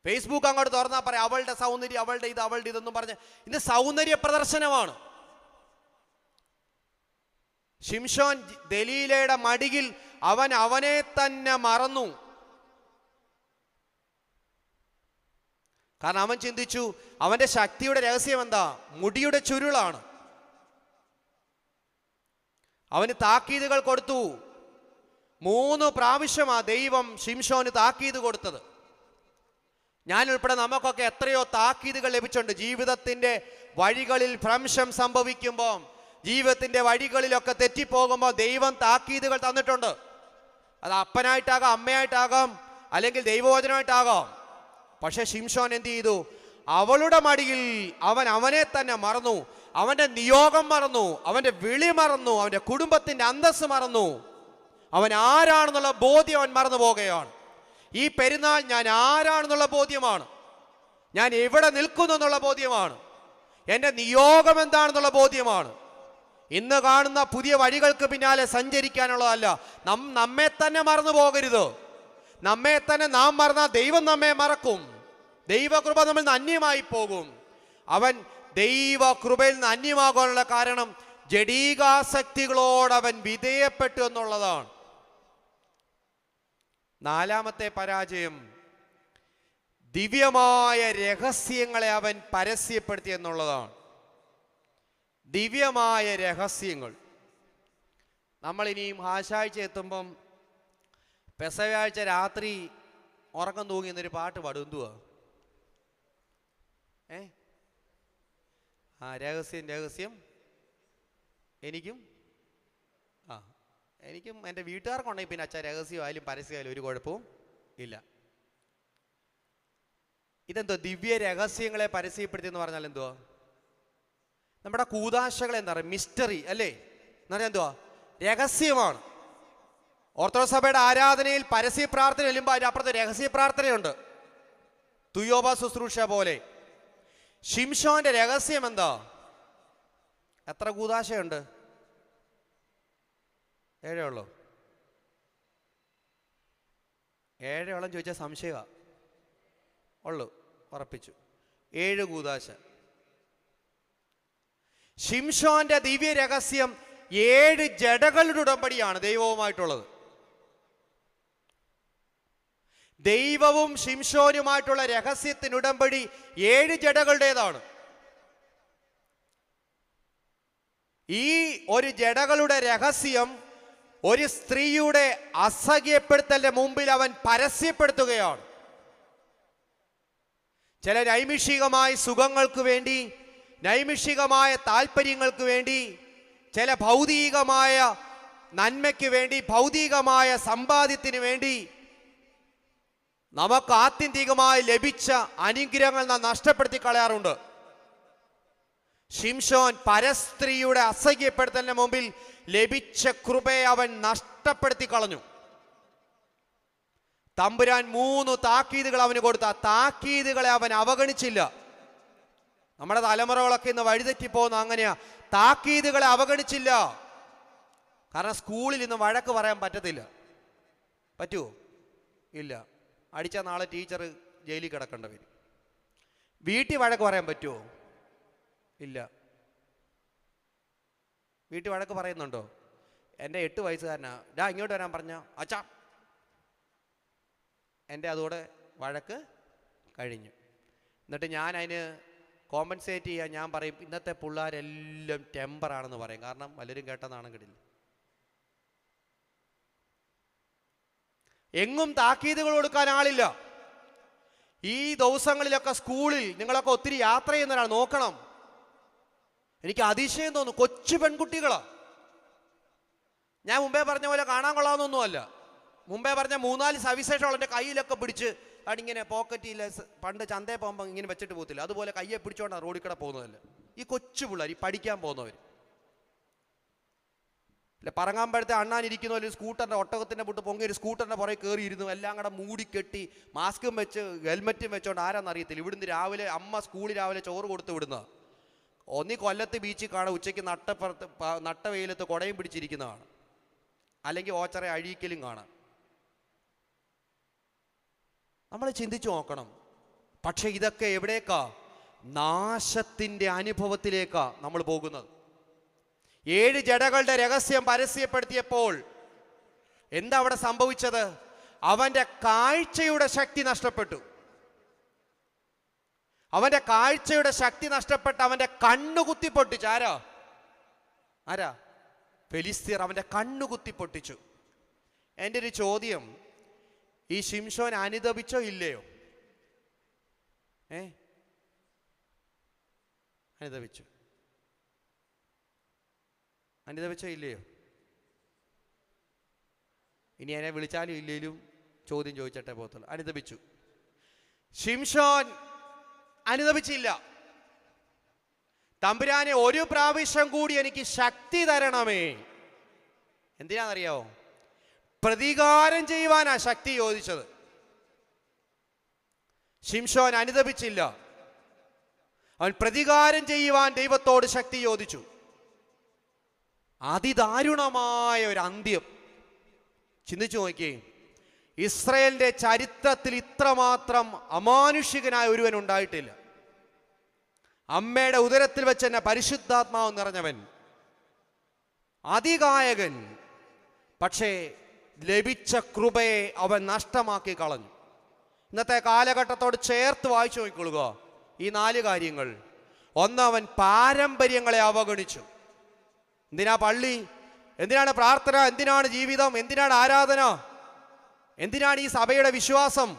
ഫേസ്ബുക്ക് അങ്ങോട്ട് തുറന്നാൽ പറയാം അവളുടെ സൗന്ദര്യം, അവളുടെ ഇത്, അവളുടെ ഇതെന്നും പറഞ്ഞ് ഇന്ന് സൗന്ദര്യ പ്രദർശനമാണ്. ശിംശോൻ ദലീലയുടെ മടിയിൽ അവൻ അവനെ തന്നെ മറന്നു. കാരണം അവൻ ചിന്തിച്ചു അവന്റെ ശക്തിയുടെ രഹസ്യം എന്താ? മുടിയുടെ ചുരുളാണ്. അവന് താക്കീതുകൾ കൊടുത്തു. 3 പ്രാവശ്യമാ ദൈവം ശിംശോന് താക്കീത് കൊടുത്തത്. ഞാൻ ഉൾപ്പെടെ നമുക്കൊക്കെ എത്രയോ താക്കീതുകൾ ലഭിച്ചിട്ടുണ്ട്. ജീവിതത്തിന്റെ വഴികളിൽ ഭ്രംശം സംഭവിക്കുമ്പോൾ, ജീവിതത്തിന്റെ വഴികളിലൊക്കെ തെറ്റിപ്പോകുമ്പോൾ ദൈവം താക്കീതുകൾ തന്നിട്ടുണ്ട്. അത് അപ്പനായിട്ടാകാം, അമ്മയായിട്ടാകാം, അല്ലെങ്കിൽ ദൈവവചനമായിട്ടാകാം. പക്ഷെ ശിംശോൻ എന്ത് ചെയ്തു? അവളുടെ മടിയിൽ അവൻ അവനെ തന്നെ മറന്നു. അവന്റെ നിയോഗം മറന്നു, അവന്റെ വിളി മറന്നു, അവന്റെ കുടുംബത്തിന്റെ അന്തസ്സ് മറന്നു. അവൻ ആരാണെന്നുള്ള ബോധ്യം അവൻ മറന്നു പോകുകയാണ്. ഈ പെരുന്നാൾ ഞാൻ ആരാണെന്നുള്ള ബോധ്യമാണ്, ഞാൻ എവിടെ നിൽക്കുന്നു എന്നുള്ള ബോധ്യമാണ്, എൻ്റെ നിയോഗം എന്താണെന്നുള്ള ബോധ്യമാണ്. ഇന്ന് കാണുന്ന പുതിയ വഴികൾക്ക് പിന്നാലെ സഞ്ചരിക്കാനുള്ളതല്ല. നമ്മെ തന്നെ മറന്നു പോകരുത്. നമ്മെ തന്നെ നാം മറന്നാൽ ദൈവം നമ്മെ മറക്കും. ദൈവകൃപ നമ്മിൽ നിന്ന് അന്യമായി പോകും. അവൻ ദൈവകൃപയിൽ നിന്ന് അന്യമാകാനുള്ള കാരണം ജഡീകാസക്തികളോട് അവൻ വിധേയപ്പെട്ടു എന്നുള്ളതാണ്. നാലാമത്തെ പരാജയം, ദിവ്യമായ രഹസ്യങ്ങളെ അവൻ പരസ്യപ്പെടുത്തി എന്നുള്ളതാണ്. ദിവ്യമായ രഹസ്യങ്ങൾ. നമ്മളിനിയും ആശാഴ്ച എത്തുമ്പം പെസവാഴ്ച രാത്രി ഉറക്കം തൂങ്ങിയെന്നൊരു പാട്ട് പാടും. എന്തുവാ? രഹസ്യം രഹസ്യം എനിക്കും എനിക്കും എൻ്റെ വീട്ടുകാർക്കുണ്ടെങ്കിൽ പിന്നെ അച്ഛാ രഹസ്യമായാലും പരസ്യമായാലും ഒരു കുഴപ്പവും ഇല്ല. ഇതെന്തോ ദിവ്യ രഹസ്യങ്ങളെ പരസ്യപ്പെടുത്തി എന്ന് പറഞ്ഞാൽ എന്തുവാ? നമ്മുടെ കൂദാശകളെ എന്താ പറയുക? മിസ്റ്ററി അല്ലേ എന്ന് പറഞ്ഞാൽ എന്തുവാ? രഹസ്യമാണ്. ഓർത്തഡോക്സ് സഭയുടെ ആരാധനയിൽ പരസ്യ പ്രാർത്ഥന ചെല്ലുമ്പോൾ അതിനപ്പുറത്ത് രഹസ്യ പ്രാർത്ഥനയുണ്ട്. തുയോബ ശുശ്രൂഷ പോലെ. ശിംശോന്റെ രഹസ്യം എന്താ? എത്ര കൂദാശയുണ്ട്? 7 ഉള്ളൂ. 7 ഉള്ളെന്ന് ചോദിച്ചാൽ സംശയമാണ്. ഉള്ളു, ഉറപ്പിച്ചു. 7 കൂദാശ. ശിംശോന്റെ ദിവ്യ രഹസ്യം 7 ജഡകളുടെ ഉടമ്പടിയാണ് ദൈവവുമായിട്ടുള്ളത്. ദൈവവും ശിംശോനുമായിട്ടുള്ള രഹസ്യത്തിനുടമ്പടി 7 ജഡകളുടേതാണ്. ഈ ഒരു ജഡകളുടെ രഹസ്യം ഒരു സ്ത്രീയുടെ അസഹ്യപ്പെടുത്തലിന്റെ മുമ്പിൽ അവൻ പരസ്യപ്പെടുത്തുകയാണ്. ചില നൈമിഷികമായ സുഖങ്ങൾക്ക് വേണ്ടി, നൈമിഷികമായ താല്പര്യങ്ങൾക്ക് വേണ്ടി, ചില ഭൗതികമായ നന്മയ്ക്ക് വേണ്ടി, ഭൗതികമായ സമ്പാദ്യത്തിന് വേണ്ടി നമുക്ക് ആത്യന്തികമായി ലഭിച്ച അനുഗ്രഹങ്ങൾ നാം നഷ്ടപ്പെടുത്തി കളയാറുണ്ട്. ശിംശോൻ പരസ്ത്രീയുടെ അസഹ്യപ്പെടുത്തലിന് മുമ്പിൽ ലഭിച്ച കൃപയെ അവൻ നഷ്ടപ്പെടുത്തി കളഞ്ഞു. തമ്പുരാൻ 3 താക്കീതുകൾ അവന് കൊടുത്ത താക്കീതുകളെ അവൻ അവഗണിച്ചില്ല. നമ്മുടെ തലമുറകളൊക്കെ ഇന്ന് വഴിതെറ്റിപ്പോകുന്ന അങ്ങനെയാ. താക്കീതുകളെ അവഗണിച്ചില്ല. കാരണം സ്കൂളിൽ ഇന്ന് വഴക്ക് പറയാൻ പറ്റത്തില്ല. പറ്റുമോ? ഇല്ല. അടിച്ച നാളെ ടീച്ചർ ജയിലിൽ കിടക്കേണ്ടി വരും. വീട്ടിൽ വഴക്ക് പറയാൻ പറ്റുമോ? ഇല്ല. വീട്ടിൽ വഴക്ക് പറയുന്നുണ്ടോ? എൻ്റെ 8 വയസ്സുകാരനാ ഇങ്ങോട്ട് വരാൻ പറഞ്ഞ അച്ഛാ, എൻ്റെ അതോടെ വഴക്ക് കഴിഞ്ഞു. എന്നിട്ട് ഞാൻ അതിന് കോമ്പൻസേറ്റ് ചെയ്യാൻ ഞാൻ പറയും, ഇന്നത്തെ പിള്ളേരെല്ലാം ടെമ്പറാണെന്ന് പറയും. കാരണം പലരും കേട്ടതാണെന്ന് കിട്ടില്ല. എങ്ങും താക്കീതുകൾ കൊടുക്കാൻ ആളില്ല. ഈ ദിവസങ്ങളിലൊക്കെ സ്കൂളിൽ നിങ്ങളൊക്കെ ഒത്തിരി യാത്ര ചെയ്യുന്നവരാണ്. നോക്കണം, എനിക്ക് അതിശയം തോന്നും. കൊച്ചു പെൺകുട്ടികളാ. ഞാൻ മുമ്പേ പറഞ്ഞ പോലെ കാണാൻ കൊള്ളാവുന്നൊന്നുമല്ല. മുമ്പേ പറഞ്ഞ 3-4 സവിശേഷമുള്ള എൻ്റെ കയ്യിലൊക്കെ പിടിച്ച് അടിങ്ങനെ പോക്കറ്റിൽ പണ്ട് ചന്തയിൽ പോകുമ്പോൾ ഇങ്ങനെ വെച്ചിട്ട് പോകത്തില്ല, അതുപോലെ കയ്യെ പിടിച്ചോണ്ടാണ് റോഡിൽ കൂടെ പോകുന്നതല്ല. ഈ കൊച്ചു പിള്ളേർ, ഈ പഠിക്കാൻ പോകുന്നവർ. അല്ല, പറങ്ങാമ്പഴത്തെ അണ്ണാനിരിക്കുന്ന പോലെ സ്കൂട്ടറിൻ്റെ ഒട്ടകത്തിൻ്റെ പുട്ട് പൊങ്ങി ഒരു സ്കൂട്ടറിൻ്റെ പുറകെ കയറി ഇരുന്നു, എല്ലാം കൂടെ മൂടിക്കെട്ടി മാസ്കും വെച്ച് ഹെൽമറ്റും വെച്ചോണ്ട് ആരാന്നറിയത്തില്ല. ഇവിടുന്ന് രാവിലെ അമ്മ സ്കൂളിൽ രാവിലെ ചോറ് കൊടുത്ത് വിടുന്ന, ഒന്നി കൊല്ലത്ത് ബീച്ചിൽ കാണാം ഉച്ചയ്ക്ക് നട്ട വെയിലത്ത് കുടയും പിടിച്ചിരിക്കുന്നതാണ്, അല്ലെങ്കിൽ ഓച്ചറ അഴീക്കലും കാണാം. നമ്മൾ ചിന്തിച്ചു നോക്കണം. പക്ഷെ ഇതൊക്കെ എവിടേക്കാ? നാശത്തിൻ്റെ അനുഭവത്തിലേക്കാ നമ്മൾ പോകുന്നത്. 7 ജഡകളുടെ രഹസ്യം പരസ്യപ്പെടുത്തിയപ്പോൾ എന്താ അവിടെ സംഭവിച്ചത്? അവന്റെ കാഴ്ചയുടെ ശക്തി നഷ്ടപ്പെട്ടു. അവന്റെ കാഴ്ചയുടെ ശക്തി നഷ്ടപ്പെട്ട് അവന്റെ കണ്ണു കുത്തി പൊട്ടിച്ചു. ആരാ? ഫെലിസ്തീർ അവന്റെ കണ്ണു കുത്തി പൊട്ടിച്ചു. എൻ്റെ ഒരു ചോദ്യം, ഈ ശിംശോൻ അനുതപിച്ചോ ഇല്ലയോ? അനുതപിച്ചോ ഇല്ലയോ? ഇനി എന്നെ വിളിച്ചാലും ഇല്ലേലും ചോദ്യം ചോദിച്ചിട്ടേ പോകത്തുള്ളൂ. അനുതപിച്ചു. ശിംശോൻ അനുതപിച്ചില്ല. തമ്പുരാനെ, ഒരു പ്രാവശ്യം കൂടി എനിക്ക് ശക്തി തരണമേ. എന്തിനാണെന്നറിയാവോ? പ്രതികാരം ചെയ്യുവാനാ ശക്തി ചോദിച്ചത്. ശിംശോൻ അനുതപിച്ചില്ല. അവൻ പ്രതികാരം ചെയ്യുവാൻ ദൈവത്തോട് ശക്തി ചോദിച്ചു. അതിദാരുണമായ ഒരു അന്ത്യം. ചിന്തിച്ചു നോക്കിയേ, ഇസ്രയേലിന്റെ ചരിത്രത്തിൽ ഇത്രമാത്രം അമാനുഷികനായ ഒരുവൻ ഉണ്ടായിട്ടില്ല. അമ്മയുടെ ഉദരത്തിൽ വെച്ച് തന്നെ പരിശുദ്ധാത്മാവ് നിറഞ്ഞവൻ, അതികായകൻ. പക്ഷേ ലഭിച്ച കൃപയെ അവൻ നഷ്ടമാക്കി കളഞ്ഞു. ഇന്നത്തെ കാലഘട്ടത്തോട് ചേർത്ത് വായിച്ചു നോക്കിക്കൊള്ളുക ഈ 4 കാര്യങ്ങൾ. ഒന്ന്, അവൻ പാരമ്പര്യങ്ങളെ അവഗണിച്ചു. എന്തിനാ പള്ളി, എന്തിനാണ് പ്രാർത്ഥന, എന്തിനാണ് ജീവിതം, എന്തിനാണ് ആരാധന, എന്തിനാണ് ഈ സഭയുടെ വിശ്വാസം?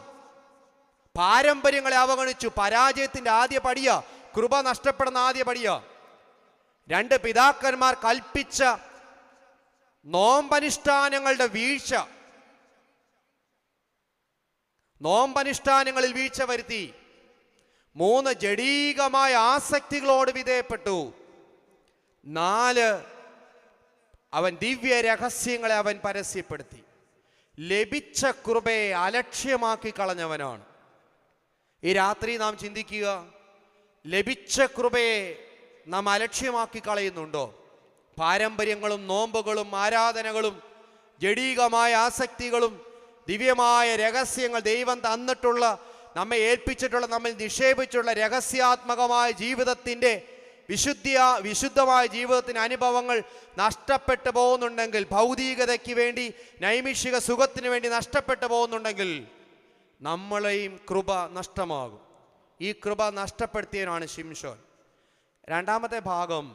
പാരമ്പര്യങ്ങളെ അവഗണിച്ചു. പരാജയത്തിന്റെ ആദ്യ പടിയ, കൃപ നഷ്ടപ്പെടുന്ന ആദ്യ പടിയ. 2, പിതാക്കന്മാർ കൽപ്പിച്ച നോമ്പനുഷ്ഠാനങ്ങളുടെ വീഴ്ച, നോമ്പനുഷ്ഠാനങ്ങളിൽ വീഴ്ച വരുത്തി. 3, ജഡീകമായ ആസക്തികളോട് വിധേയപ്പെട്ടു. 4, അവൻ ദിവ്യ രഹസ്യങ്ങളെ അവൻ പരസ്യപ്പെടുത്തി. ലഭിച്ച കൃപയെ അലക്ഷ്യമാക്കി കളഞ്ഞവനാണ്. ഈ രാത്രി നാം ചിന്തിക്കുക, ലഭിച്ച കൃപയെ നാം അലക്ഷ്യമാക്കി കളയുന്നുണ്ടോ? പാരമ്പര്യങ്ങളും നോമ്പുകളും ആരാധനകളും ജഡീകമായ ആസക്തികളും ദിവ്യമായ രഹസ്യങ്ങൾ, ദൈവം തന്നിട്ടുള്ള, നമ്മെ ഏൽപ്പിച്ചിട്ടുള്ള, നമ്മിൽ നിക്ഷേപിച്ചുള്ള രഹസ്യാത്മകമായ ജീവിതത്തിൻ്റെ വിശുദ്ധമായ ജീവിതത്തിന് അനുഭവങ്ങൾ നഷ്ടപ്പെട്ടു പോകുന്നുണ്ടെങ്കിൽ, ഭൗതികതയ്ക്ക് വേണ്ടി, നൈമിഷിക സുഖത്തിന് വേണ്ടി നഷ്ടപ്പെട്ടു പോകുന്നുണ്ടെങ്കിൽ നമ്മളെയും കൃപ നഷ്ടമാകും. ഈ കൃപ നഷ്ടപ്പെടുത്തിയവനാണ് ശിംശോൻ. 2ാമത്തെ ഭാഗം,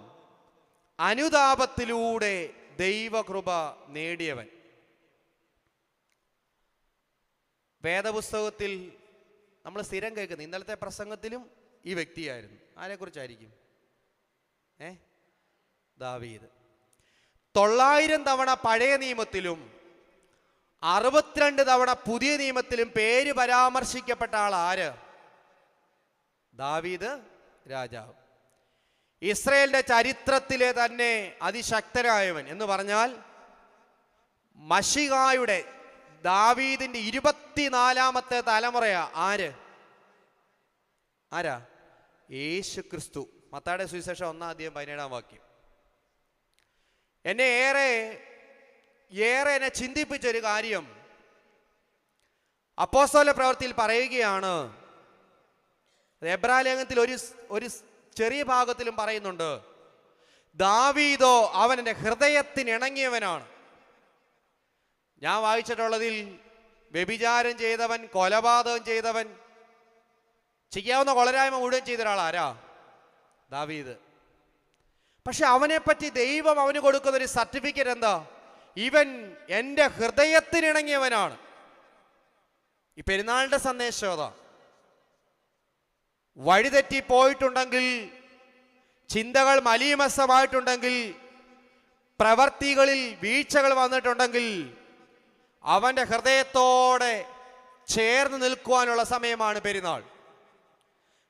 അനുതാപത്തിലൂടെ ദൈവകൃപ നേടിയവൻ. വേദപുസ്തകത്തിൽ നമ്മൾ സ്ഥിരം കേൾക്കുന്നത്, ഇന്നലത്തെ പ്രസംഗത്തിലും ഈ വ്യക്തിയായിരുന്നു. ആരെക്കുറിച്ചായിരിക്കും? ദാവീദ്. 900 തവണ പഴയ നിയമത്തിലും 62 തവണ പുതിയ നിയമത്തിലും പേര് പരാമർശിക്കപ്പെട്ട ആൾ ആര്? ദാവീദ് രാജാവ്. ഇസ്രയേലിന്റെ ചരിത്രത്തിലെ തന്നെ അതിശക്തനായവൻ എന്ന് പറഞ്ഞാൽ, മശിഹായുടെ, ദാവീദിന്റെ 24ാമത്തെ തലമുറയാ. ആരാ? യേശു ക്രിസ്തു. മത്തായിയുടെ സുവിശേഷം 1:17 വാക്യം. എന്നെ ഏറെ ചിന്തിപ്പിച്ചൊരു കാര്യം അപ്പോസ്തല പ്രവൃത്തിയിൽ പറയുകയാണ്. എബ്രായ ലേഖനത്തിൽ ഒരു ചെറിയ ഭാഗത്തിലും പറയുന്നുണ്ട്, ദാവീദോ അവൻ എൻ്റെ ഹൃദയത്തിന് ഇണങ്ങിയവനാണ്. ഞാൻ വായിച്ചിട്ടുള്ളതിൽ വ്യഭിചാരം ചെയ്തവൻ, കൊലപാതകം ചെയ്തവൻ, ചെയ്യാവുന്ന കൊലരായ്മ മുഴുവൻ ചെയ്ത ഒരാളാരാ? ദാവീദ്. പക്ഷെ അവനെപ്പറ്റി ദൈവം അവന് കൊടുക്കുന്ന ഒരു സർട്ടിഫിക്കറ്റ് എന്താ? ഇവൻ എൻ്റെ ഹൃദയത്തിന് ഇണങ്ങിയവനാണ്. ഈ പെരുന്നാളിന്റെ സന്ദേശം അതാ. വഴിതെറ്റി പോയിട്ടുണ്ടെങ്കിൽ, ചിന്തകൾ മലീമസമായിട്ടുണ്ടെങ്കിൽ, പ്രവർത്തികളിൽ വീഴ്ചകൾ വന്നിട്ടുണ്ടെങ്കിൽ, അവൻ്റെ ഹൃദയത്തോടെ ചേർന്ന് നിൽക്കുവാനുള്ള സമയമാണ് പെരുന്നാൾ.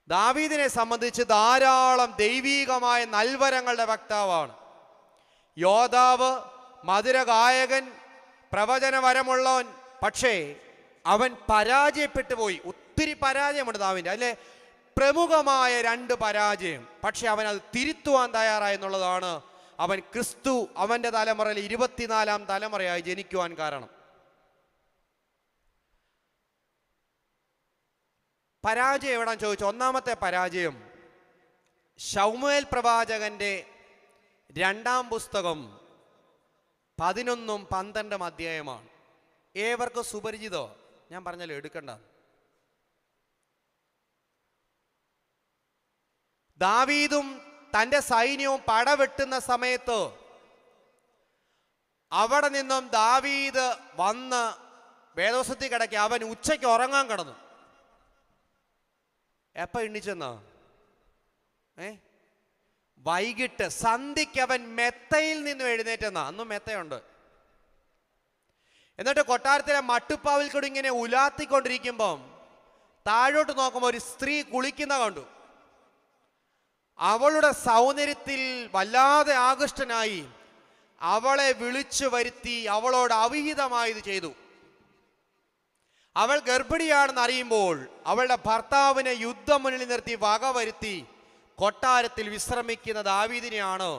ദാവീദിനെ സംബന്ധിച്ച് ധാരാളം ദൈവീകമായ നൽവരങ്ങളുടെ വക്താവാണ്. യോദ്ധാവ്, മധുരഗായകൻ, പ്രവചനവരമുള്ളവൻ. പക്ഷേ അവൻ പരാജയപ്പെട്ടു പോയി. ഒത്തിരി പരാജയമുണ്ട് ദാവീദിന്റെ, അല്ലെ? പ്രമുഖമായ 2 പരാജയം. പക്ഷെ അവൻ അത് തിരുത്തുവാൻ തയ്യാറായി എന്നുള്ളതാണ് അവൻ ക്രിസ്തു അവന്റെ തലമുറയിൽ 24ാം തലമുറയായി ജനിക്കുവാൻ കാരണം. പരാജയം എവിടാൻ ചോദിച്ചു? 1ാമത്തെ പരാജയം ശമൂവേൽ പ്രവാചകന്റെ 2ാം പുസ്തകം 11ഉം 12ഉം അധ്യായമാണ്. ഏവർക്കും സുപരിചിതോ? ഞാൻ പറഞ്ഞല്ലോ, എടുക്കണ്ട. ദാവീദും തൻ്റെ സൈന്യവും പടവെട്ടുന്ന സമയത്ത് അവിടെ നിന്നും ദാവീദ് വന്ന് വേദോസത്തിൽ കിടക്കി. അവൻ ഉച്ചയ്ക്ക് ഉറങ്ങാൻ കിടന്നു. എപ്പോൾ എണ്ണിച്ചെന്നാ? വൈകിട്ട് സന്ധ്യയ്ക്ക് അവൻ മെത്തയിൽ നിന്നും എഴുന്നേറ്റെന്നാ. അന്നും മെത്തയുണ്ട്. എന്നിട്ട് കൊട്ടാരത്തിലെ മട്ടുപ്പാവിൽ കൂടി ഇങ്ങനെ ഉലാത്തിക്കൊണ്ടിരിക്കുമ്പം താഴോട്ട് നോക്കുമ്പോൾ ഒരു സ്ത്രീ കുളിക്കുന്ന കണ്ടു. അവളുടെ സൗന്ദര്യത്തിൽ വല്ലാതെ ആകൃഷ്ടനായി അവളെ വിളിച്ചു വരുത്തി അവളോട് അവിഹിതമായത് ചെയ്തു. അവൾ ഗർഭിണിയാണെന്ന് അറിയുമ്പോൾ അവളുടെ ഭർത്താവിനെ യുദ്ധം മുന്നിൽ നിർത്തി വകവരുത്തി കൊട്ടാരത്തിൽ വിശ്രമിക്കുന്ന ദാവീദിനെയാണ്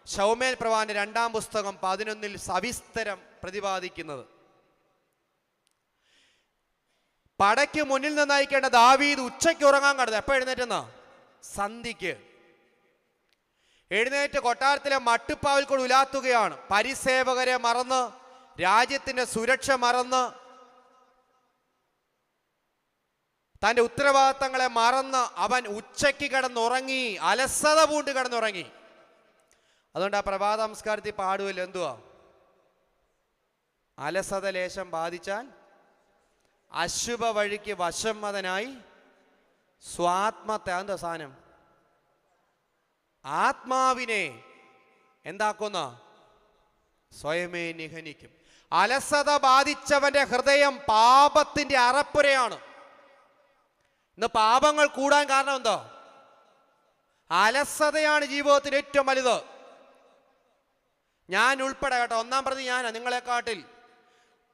ശൗമേൽ പ്രവാന്റെ 2-ാം പുസ്തകം 11 സവിസ്തരം പ്രതിപാദിക്കുന്നത്. പടയ്ക്ക് മുന്നിൽ നിന്ന് നയിക്കേണ്ട ദാവീദ് ഉച്ചയ്ക്ക് ഉറങ്ങാൻ കിടന്നത്. എപ്പോൾ എഴുന്നേറ്റെന്നാ? സന്ധ്യയ്ക്ക് എഴുന്നേറ്റ് കൊട്ടാരത്തിലെ മട്ടുപ്പാവിൽ കൂടെ ഉലാത്തുകയാണ്. പരിസേവകരെ മറന്ന്, രാജ്യത്തിന്റെ സുരക്ഷ മറന്ന്, തൻ്റെ ഉത്തരവാദിത്തങ്ങളെ മറന്ന് അവൻ ഉച്ചയ്ക്ക് കിടന്നുറങ്ങി, അലസത പൂണ്ട് കിടന്നുറങ്ങി. അതുകൊണ്ട് ആ പ്രഭാത നമസ്കാരത്തിൽ പാടുമല്ലോ, എന്തുവാ? അലസത ലേശം ബാധിച്ചാൽ അശുഭ വഴിക്ക് വശംവദനായി സ്വാത്മത്തെ, എന്താ സാധനം? ആത്മാവിനെ എന്താക്കുന്ന? സ്വയമേ നിഹനിക്കും. അലസത ബാധിച്ചവന്റെ ഹൃദയം പാപത്തിന്റെ അറപ്പുരയാണ്. ഇന്ന് പാപങ്ങൾ കൂടാൻ കാരണം എന്തോ? അലസതയാണ് ജീവിതത്തിന് ഏറ്റവും വലുത്. ഞാൻ ഉൾപ്പെടെ കേട്ടോ, 1-ാം പ്രതി ഞാനാ. നിങ്ങളെക്കാട്ടിൽ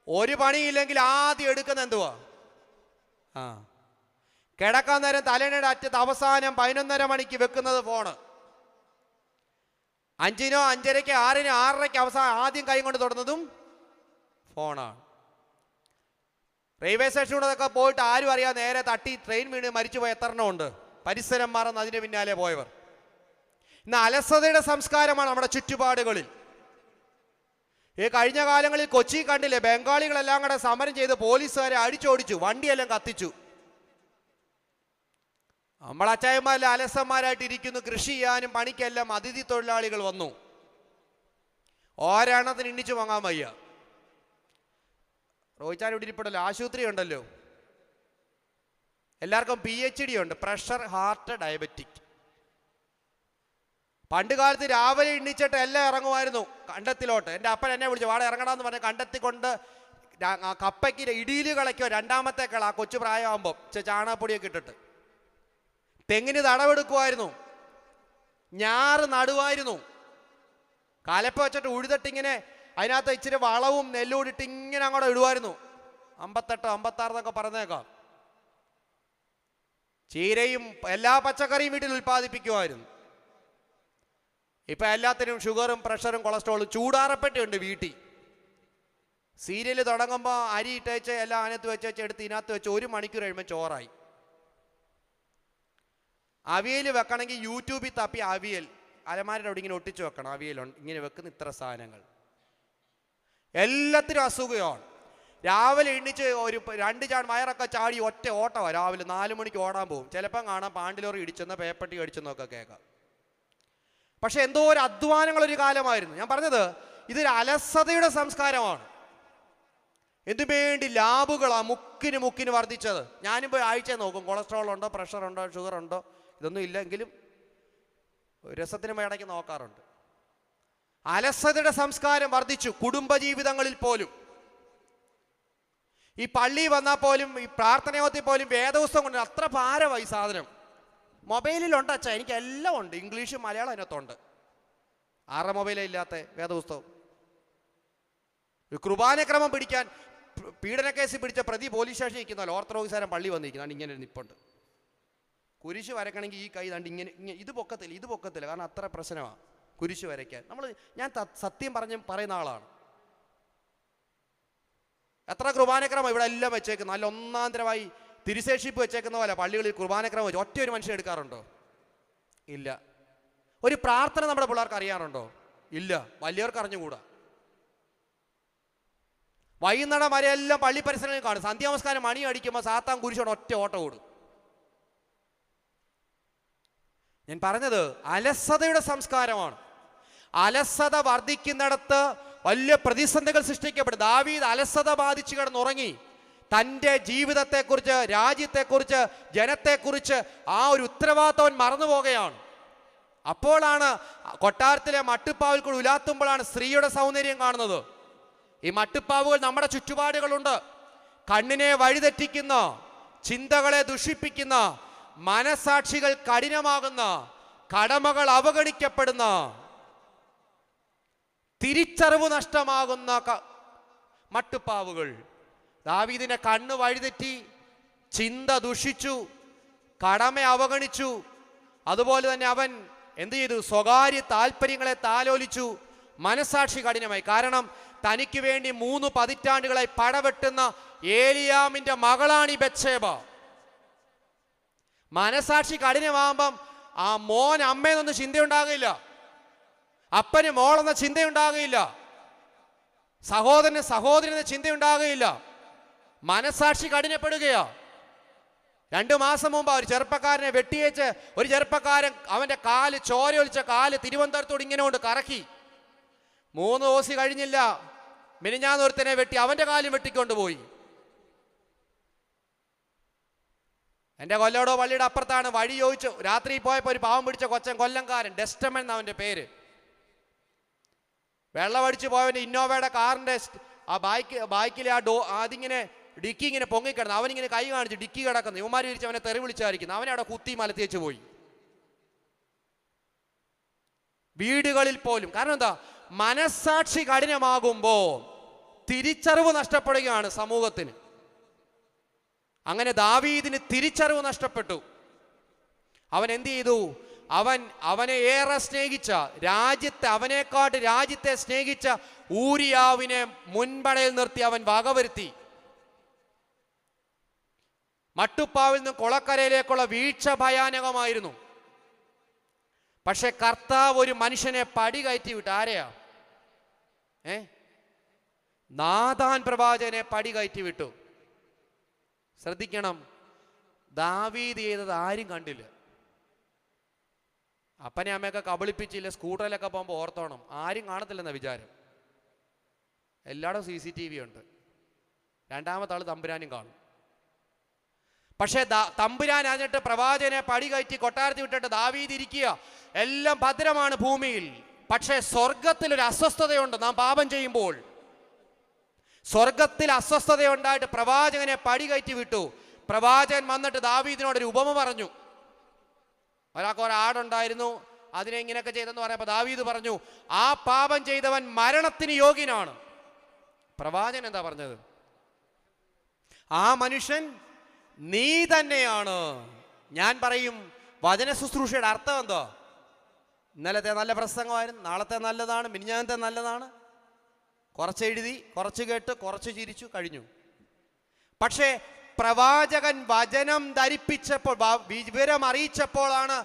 ഒരു പണിയില്ലെങ്കിൽ ആദ്യം എടുക്കുന്ന എന്തുവാ? കിടക്കാൻ നേരം തലേണയുടെ അറ്റത്ത് അവസാനം 11:30 മണിക്ക് വെക്കുന്നത് ഫോണ്. 5-നോ 5:30-ക്ക് 6-നോ 6:30-ക്ക് അവസാനം ആദ്യം കൈ കൊണ്ട് തൊടുന്നതും ഫോണാണ്. റെയിൽവേ സ്റ്റേഷനിലൂടെ പോയിട്ട് ആരും അറിയാതെ നേരെ തട്ടി ട്രെയിൻ വീണ് മരിച്ചുപോയ എത്ര എണ്ണം ഉണ്ട്? പരിസരം മറന്ന് അതിന് പിന്നാലെ പോയവർ. ഇന്ന് അലസതയുടെ സംസ്കാരമാണ് നമ്മുടെ ചുറ്റുപാടുകളിൽ. ഈ കഴിഞ്ഞ കാലങ്ങളിൽ കൊച്ചി കണ്ടില്ലേ, ബംഗാളികളെല്ലാം കൂടെ സമരം ചെയ്ത് പോലീസുകാരെ അടിച്ചോടിച്ചു, വണ്ടിയെല്ലാം കത്തിച്ചു. നമ്മളച്ചായന്മാരെല്ലാം അലസന്മാരായിട്ട് ഇരിക്കുന്നു. കൃഷി ചെയ്യാനും പണിക്കെല്ലാം അതിഥി തൊഴിലാളികൾ വന്നു. ഒരെണ്ണത്തിന് എണ്ണിച്ചു വാങ്ങാൻ വയ്യ. റോയിച്ചാൻ ഇവിടെ ഇരിപ്പുണ്ടല്ലോ, ആശുപത്രി ഉണ്ടല്ലോ, എല്ലാവർക്കും PhD ഉണ്ട്, പ്രഷർ, ഹാർട്ട്, ഡയബറ്റിക്. പണ്ട് കാലത്ത് രാവിലെ എണ്ണിച്ചിട്ട് എല്ലാം ഇറങ്ങുമായിരുന്നു കണ്ടത്തിലോട്ട്. എൻ്റെ അപ്പൻ എന്നെ വിളിച്ചു, വാട ഇറങ്ങണമെന്ന് പറഞ്ഞ് കണ്ടെത്തിക്കൊണ്ട് കപ്പയ്ക്ക് ഇടിയിൽ കളയ്ക്കോ 2-ാമത്തെ കള, ആ കൊച്ചു പ്രായമാകുമ്പോൾ ചാണകപ്പൊടിയൊക്കെ ഇട്ടിട്ട് തെങ്ങിന് തടവെടുക്കുമായിരുന്നു, ഞാറ് നടുവായിരുന്നു, കലപ്പ വെച്ചിട്ട് ഉഴുതിട്ടിങ്ങനെ അതിനകത്ത് ഇച്ചിരി വളവും നെല്ലും ഇട്ട് ഇങ്ങനെ അങ്ങോട്ട് ഇടുമായിരുന്നു. 58, 56 എന്നൊക്കെ പറഞ്ഞേക്കാം. ചീരയും എല്ലാ പച്ചക്കറിയും വീട്ടിൽ ഉൽപ്പാദിപ്പിക്കുമായിരുന്നു. ഇപ്പം എല്ലാത്തിനും ഷുഗറും പ്രഷറും കൊളസ്ട്രോളും. ചൂടാറപ്പെട്ടുണ്ട് വീട്ടിൽ. സീരിയൽ തുടങ്ങുമ്പോൾ അരി ഇട്ടേച്ച് എല്ലാം അതിനകത്ത് വെച്ച് എടുത്ത് ഇതിനകത്ത് വെച്ച് 1 മണിക്കൂർ കഴിയുമ്പോൾ ചോറായി. അവിയൽ വെക്കണമെങ്കിൽ യൂട്യൂബിൽ തപ്പി അവിയൽ അലമാരുടെ അവിടെ ഇങ്ങനെ ഒട്ടിച്ച് വെക്കണം. അവിയലുണ്ട്, ഇങ്ങനെ വെക്കുന്ന ഇത്ര സാധനങ്ങൾ. എല്ലാത്തിനും അസുഖമാണ്. രാവിലെ എണ്ണിച്ച് ഒരു 2 ചാൺ വയറൊക്കെ ചാടി ഒറ്റ ഓട്ടമാണ്. രാവിലെ 4 മണിക്ക് ഓടാൻ പോകും. ചിലപ്പം കാണാം പാണ്ടിലോറി ഇടിച്ചെന്നോ പേപ്പട്ടി അടിച്ചെന്നൊക്കെ കേൾക്കാം. പക്ഷെ എന്തോ ഒരു അധ്വാനങ്ങളൊരു കാലമായിരുന്നു. ഞാൻ പറഞ്ഞത് ഇതൊരു അലസതയുടെ സംസ്കാരമാണ്. എന്തുവേണ്ടി ലാബുകളാണ് മുക്കിന് വർദ്ധിച്ചത്. ഞാനും പോയി ആഴ്ച നോക്കും, കൊളസ്ട്രോൾ ഉണ്ടോ, പ്രഷർ ഉണ്ടോ, ഷുഗർ ഉണ്ടോ. ഇതൊന്നും ഇല്ലെങ്കിലും രസത്തിന് ഇടയ്ക്ക് നോക്കാറുണ്ട്. അലസതയുടെ സംസ്കാരം വർദ്ധിച്ചു കുടുംബജീവിതങ്ങളിൽ പോലും. ഈ പള്ളി വന്നാൽ പോലും, ഈ പ്രാർത്ഥനയോത്തിൽ പോലും വേദപുസ്തകം കൊണ്ട് അത്ര ഭാരമായി സാധനം. മൊബൈലിലുണ്ട് അച്ഛാ, എനിക്ക് എല്ലാം ഉണ്ട്, ഇംഗ്ലീഷും മലയാളം അതിനകത്തുണ്ട്. ആരുടെ മൊബൈലേ ഇല്ലാത്ത വേദപുസ്തകം? കുർബാനക്രമം പിടിക്കാൻ പീഡനക്കേസ് പിടിച്ച പ്രതി പോലീസ് സ്റ്റേഷനിൽ ഇരിക്കുന്നല്ലോ, ഓർത്തഡോക്സുകാരൻ പള്ളി വന്നിരിക്കുന്നതാണ്. ഇങ്ങനെ നിപ്പുണ്ട്. കുരിശ് വരയ്ക്കണമെങ്കിൽ ഈ കൈ തണ്ട് ഇങ്ങനെ ഇത് പൊക്കത്തില്ല, കാരണം അത്ര പ്രശ്നമാണ് കുരിശ് വരയ്ക്കാൻ. ഞാൻ സത്യം പറയുന്ന ആളാണ്. എത്ര കുർബാനക്രമം ഇവിടെ എല്ലാം വെച്ചേക്കുന്നു, നല്ല ഒന്നാന്തരമായി തിരുശേഷിപ്പ് വെച്ചേക്കുന്ന പോലെ പള്ളികളിൽ കുർബാനക്രമം വെച്ച് ഒറ്റ ഒരു മനുഷ്യൻ എടുക്കാറുണ്ടോ? ഇല്ല. ഒരു പ്രാർത്ഥന നമ്മുടെ പിള്ളേർക്ക് അറിയാറുണ്ടോ? ഇല്ല. വലിയവർക്ക് അറിഞ്ഞുകൂടാ. വൈകുന്നേരം വരെ എല്ലാം പള്ളി പരിസരങ്ങളിൽ കാണും. സന്ധ്യാനമസ്കാരം മണി അടിക്കുമ്പോൾ സാത്താൻ കുരിശോട് ഒറ്റ ഓട്ടം ഓടും. ഞാൻ പറഞ്ഞത് അലസതയുടെ സംസ്കാരമാണ്. അലസത വർദ്ധിക്കുന്നിടത്ത് വലിയ പ്രതിസന്ധികൾ സൃഷ്ടിക്കപ്പെടും. ദാവീദ് അലസത ബാധിച്ചു കിടന്നുറങ്ങി. തൻ്റെ ജീവിതത്തെക്കുറിച്ച്, രാജ്യത്തെക്കുറിച്ച്, ജനത്തെക്കുറിച്ച് ആ ഒരു ഉത്തരവാദിത്വം മറന്നു പോകുകയാണ്. അപ്പോഴാണ് കൊട്ടാരത്തിലെ മട്ടുപ്പാവിൽ കൂടി ഉലാത്തുമ്പോഴാണ് സ്ത്രീയുടെ സൗന്ദര്യം കാണുന്നത്. ഈ മട്ടുപ്പാവുകൾ നമ്മുടെ ചുറ്റുപാടുകളുണ്ട്. കണ്ണിനെ വഴിതെറ്റിക്കുന്ന, ചിന്തകളെ ദുഷിപ്പിക്കുന്ന, മനസാക്ഷികൾ കഠിനമാകുന്ന, കടമകൾ അവഗണിക്കപ്പെടുന്ന, തിരിച്ചറിവ് നഷ്ടമാകുന്ന മട്ടുപ്പാവുകൾ. ദാവീദിന്റെ കണ്ണ് വഴിതെറ്റി, ചിന്ത ദുഷിച്ചു, കടമ അവഗണിച്ചു. അതുപോലെ തന്നെ അവൻ എന്ത് ചെയ്തു? സ്വകാര്യ താല്പര്യങ്ങളെ താലോലിച്ചു. മനസാക്ഷി കഠിനമായി. കാരണം തനിക്ക് വേണ്ടി 3 പതിറ്റാണ്ടുകളായി പടവെട്ടുന്ന ഏലിയാമിന്റെ മകളാണ് ഈ ബത്ശേബ. മനസാക്ഷി കഠിനമാകുമ്പം ആ മോൻ അമ്മയെന്നൊന്നും ചിന്തയുണ്ടാകില്ല, അപ്പന് മോളെന്ന ചിന്തയുണ്ടാകില്ല, സഹോദരന് സഹോദരന് ചിന്തയുണ്ടാകുകയില്ല. മനസാക്ഷി കഠിനപ്പെടുകയാ. 2 മാസം മുമ്പ് ഒരു ചെറുപ്പക്കാരനെ വെട്ടിയേച്ച് ഒരു ചെറുപ്പക്കാരൻ അവന്റെ കാല്, ചോരയൊലിച്ച കാല് തിരുവനന്തപുരത്തോട് ഇങ്ങനെ കൊണ്ട് കറക്കി. 3 ദിവസം കഴിഞ്ഞില്ല, മിനിഞ്ഞാന്നൊരുത്തനെ വെട്ടി അവന്റെ കാലും വെട്ടിക്കൊണ്ടുപോയി. എൻ്റെ കൊല്ലടോ പള്ളിയുടെ അപ്പുറത്താണ്. വഴി ചോദിച്ചു, രാത്രി പോയപ്പോൾ ഒരു പാവം പിടിച്ച കൊച്ചൻ, കൊല്ലംകാരൻ, ഡെസ്റ്റമൻ എന്നവൻ്റെ പേര്. വെള്ളമടിച്ച് പോയവൻ്റെ ഇന്നോവയുടെ കാറിൻ്റെ ആ ബാക്കിലെ അതിങ്ങനെ ഡിക്കി ഇങ്ങനെ പൊങ്ങിക്കിടന്നു. അവനിങ്ങനെ കൈ കാണിച്ച് ഡിക്കി കിടക്കുന്നു. ഇവന്മാർ വിരിച്ച് അവനെ തെറി വിളിച്ചായിരിക്കുന്നു. അവനെ അവിടെ കുത്തി മലത്തേച്ച് പോയി. വീടുകളിൽ പോലും. കാരണം എന്താ? മനസാക്ഷി കഠിനമാകുമ്പോൾ തിരിച്ചറിവ് നഷ്ടപ്പെടുകയാണ് സമൂഹത്തിന്. അങ്ങനെ ദാവീദിന് തിരിച്ചറിവ് നഷ്ടപ്പെട്ടു. അവൻ എന്ത് ചെയ്തു? അവനെ ഏറെ സ്നേഹിച്ച, അവനെക്കാട്ട് രാജ്യത്തെ സ്നേഹിച്ച ഊരിയാവിനെ മുൻപടയിൽ നിർത്തി അവൻ വകവരുത്തി. മട്ടുപ്പാവിൽ നിന്ന് കൊളക്കരയിലേക്കുള്ള വീഴ്ച ഭയാനകമായിരുന്നു. പക്ഷെ കർത്താവ് ഒരു മനുഷ്യനെ പടി കയറ്റി വിട്ടു. ആരെയാ? നാഥാൻ പ്രവാചകനെ പടി കയറ്റി വിട്ടു. ശ്രദ്ധിക്കണം, ദാവീദ് ചെയ്തത് ആരും കണ്ടില്ല. അപ്പനെ അമ്മയൊക്കെ കബളിപ്പിച്ചില്ല. സ്കൂട്ടറിലൊക്കെ പോകുമ്പോൾ ഓർത്തോണം, ആരും കാണത്തില്ലെന്ന വിചാരം. എല്ലായിടും CCTV ഉണ്ട്. 2ാമത്തെ ആള് തമ്പുരാനും കാണും. പക്ഷേ തമ്പുരാൻ എന്നിട്ട് പ്രവാചകനെ പടി കയറ്റി കൊട്ടാരത്തിൽ വിട്ടിട്ട് ദാവീദ് ഇരിക്കുക. എല്ലാം ഭദ്രമാണ് ഭൂമിയിൽ. പക്ഷേ സ്വർഗത്തിൽ ഒരു അസ്വസ്ഥതയുണ്ട്. നാം പാപം ചെയ്യുമ്പോൾ സ്വർഗത്തിൽ അസ്വസ്ഥതയുണ്ടായിട്ട് പ്രവാചകനെ പടി കയറ്റി വിട്ടു. പ്രവാചകൻ വന്നിട്ട് ദാവീദിനോടൊരു ഉപമ പറഞ്ഞു. ഒരാൾക്ക് ഒരാടുണ്ടായിരുന്നു, അതിനെ ഇങ്ങനെയൊക്കെ ചെയ്തെന്ന് പറഞ്ഞപ്പോൾ ദാവീദ് പറഞ്ഞു, ആ പാപം ചെയ്തവൻ മരണത്തിന് യോഗ്യനാണ്. പ്രവാചകൻ എന്താ പറഞ്ഞത്? ആ മനുഷ്യൻ നീ തന്നെയാണ്. ഞാൻ പറയും, വചന ശുശ്രൂഷയുടെ അർത്ഥം എന്തോ? ഇന്നലത്തെ നല്ല പ്രസംഗമായിരുന്നു, നാളത്തെ നല്ലതാണ്, മിനിഞ്ഞാന്നത്തെ നല്ലതാണ്. കുറച്ച് എഴുതി, കുറച്ച് കേട്ട്, കുറച്ച് ചിരിച്ചു, കഴിഞ്ഞു. പക്ഷേ പ്രവാചകൻ വചനം ധരിപ്പിച്ചപ്പോൾ, വിവരം അറിയിച്ചപ്പോഴാണ്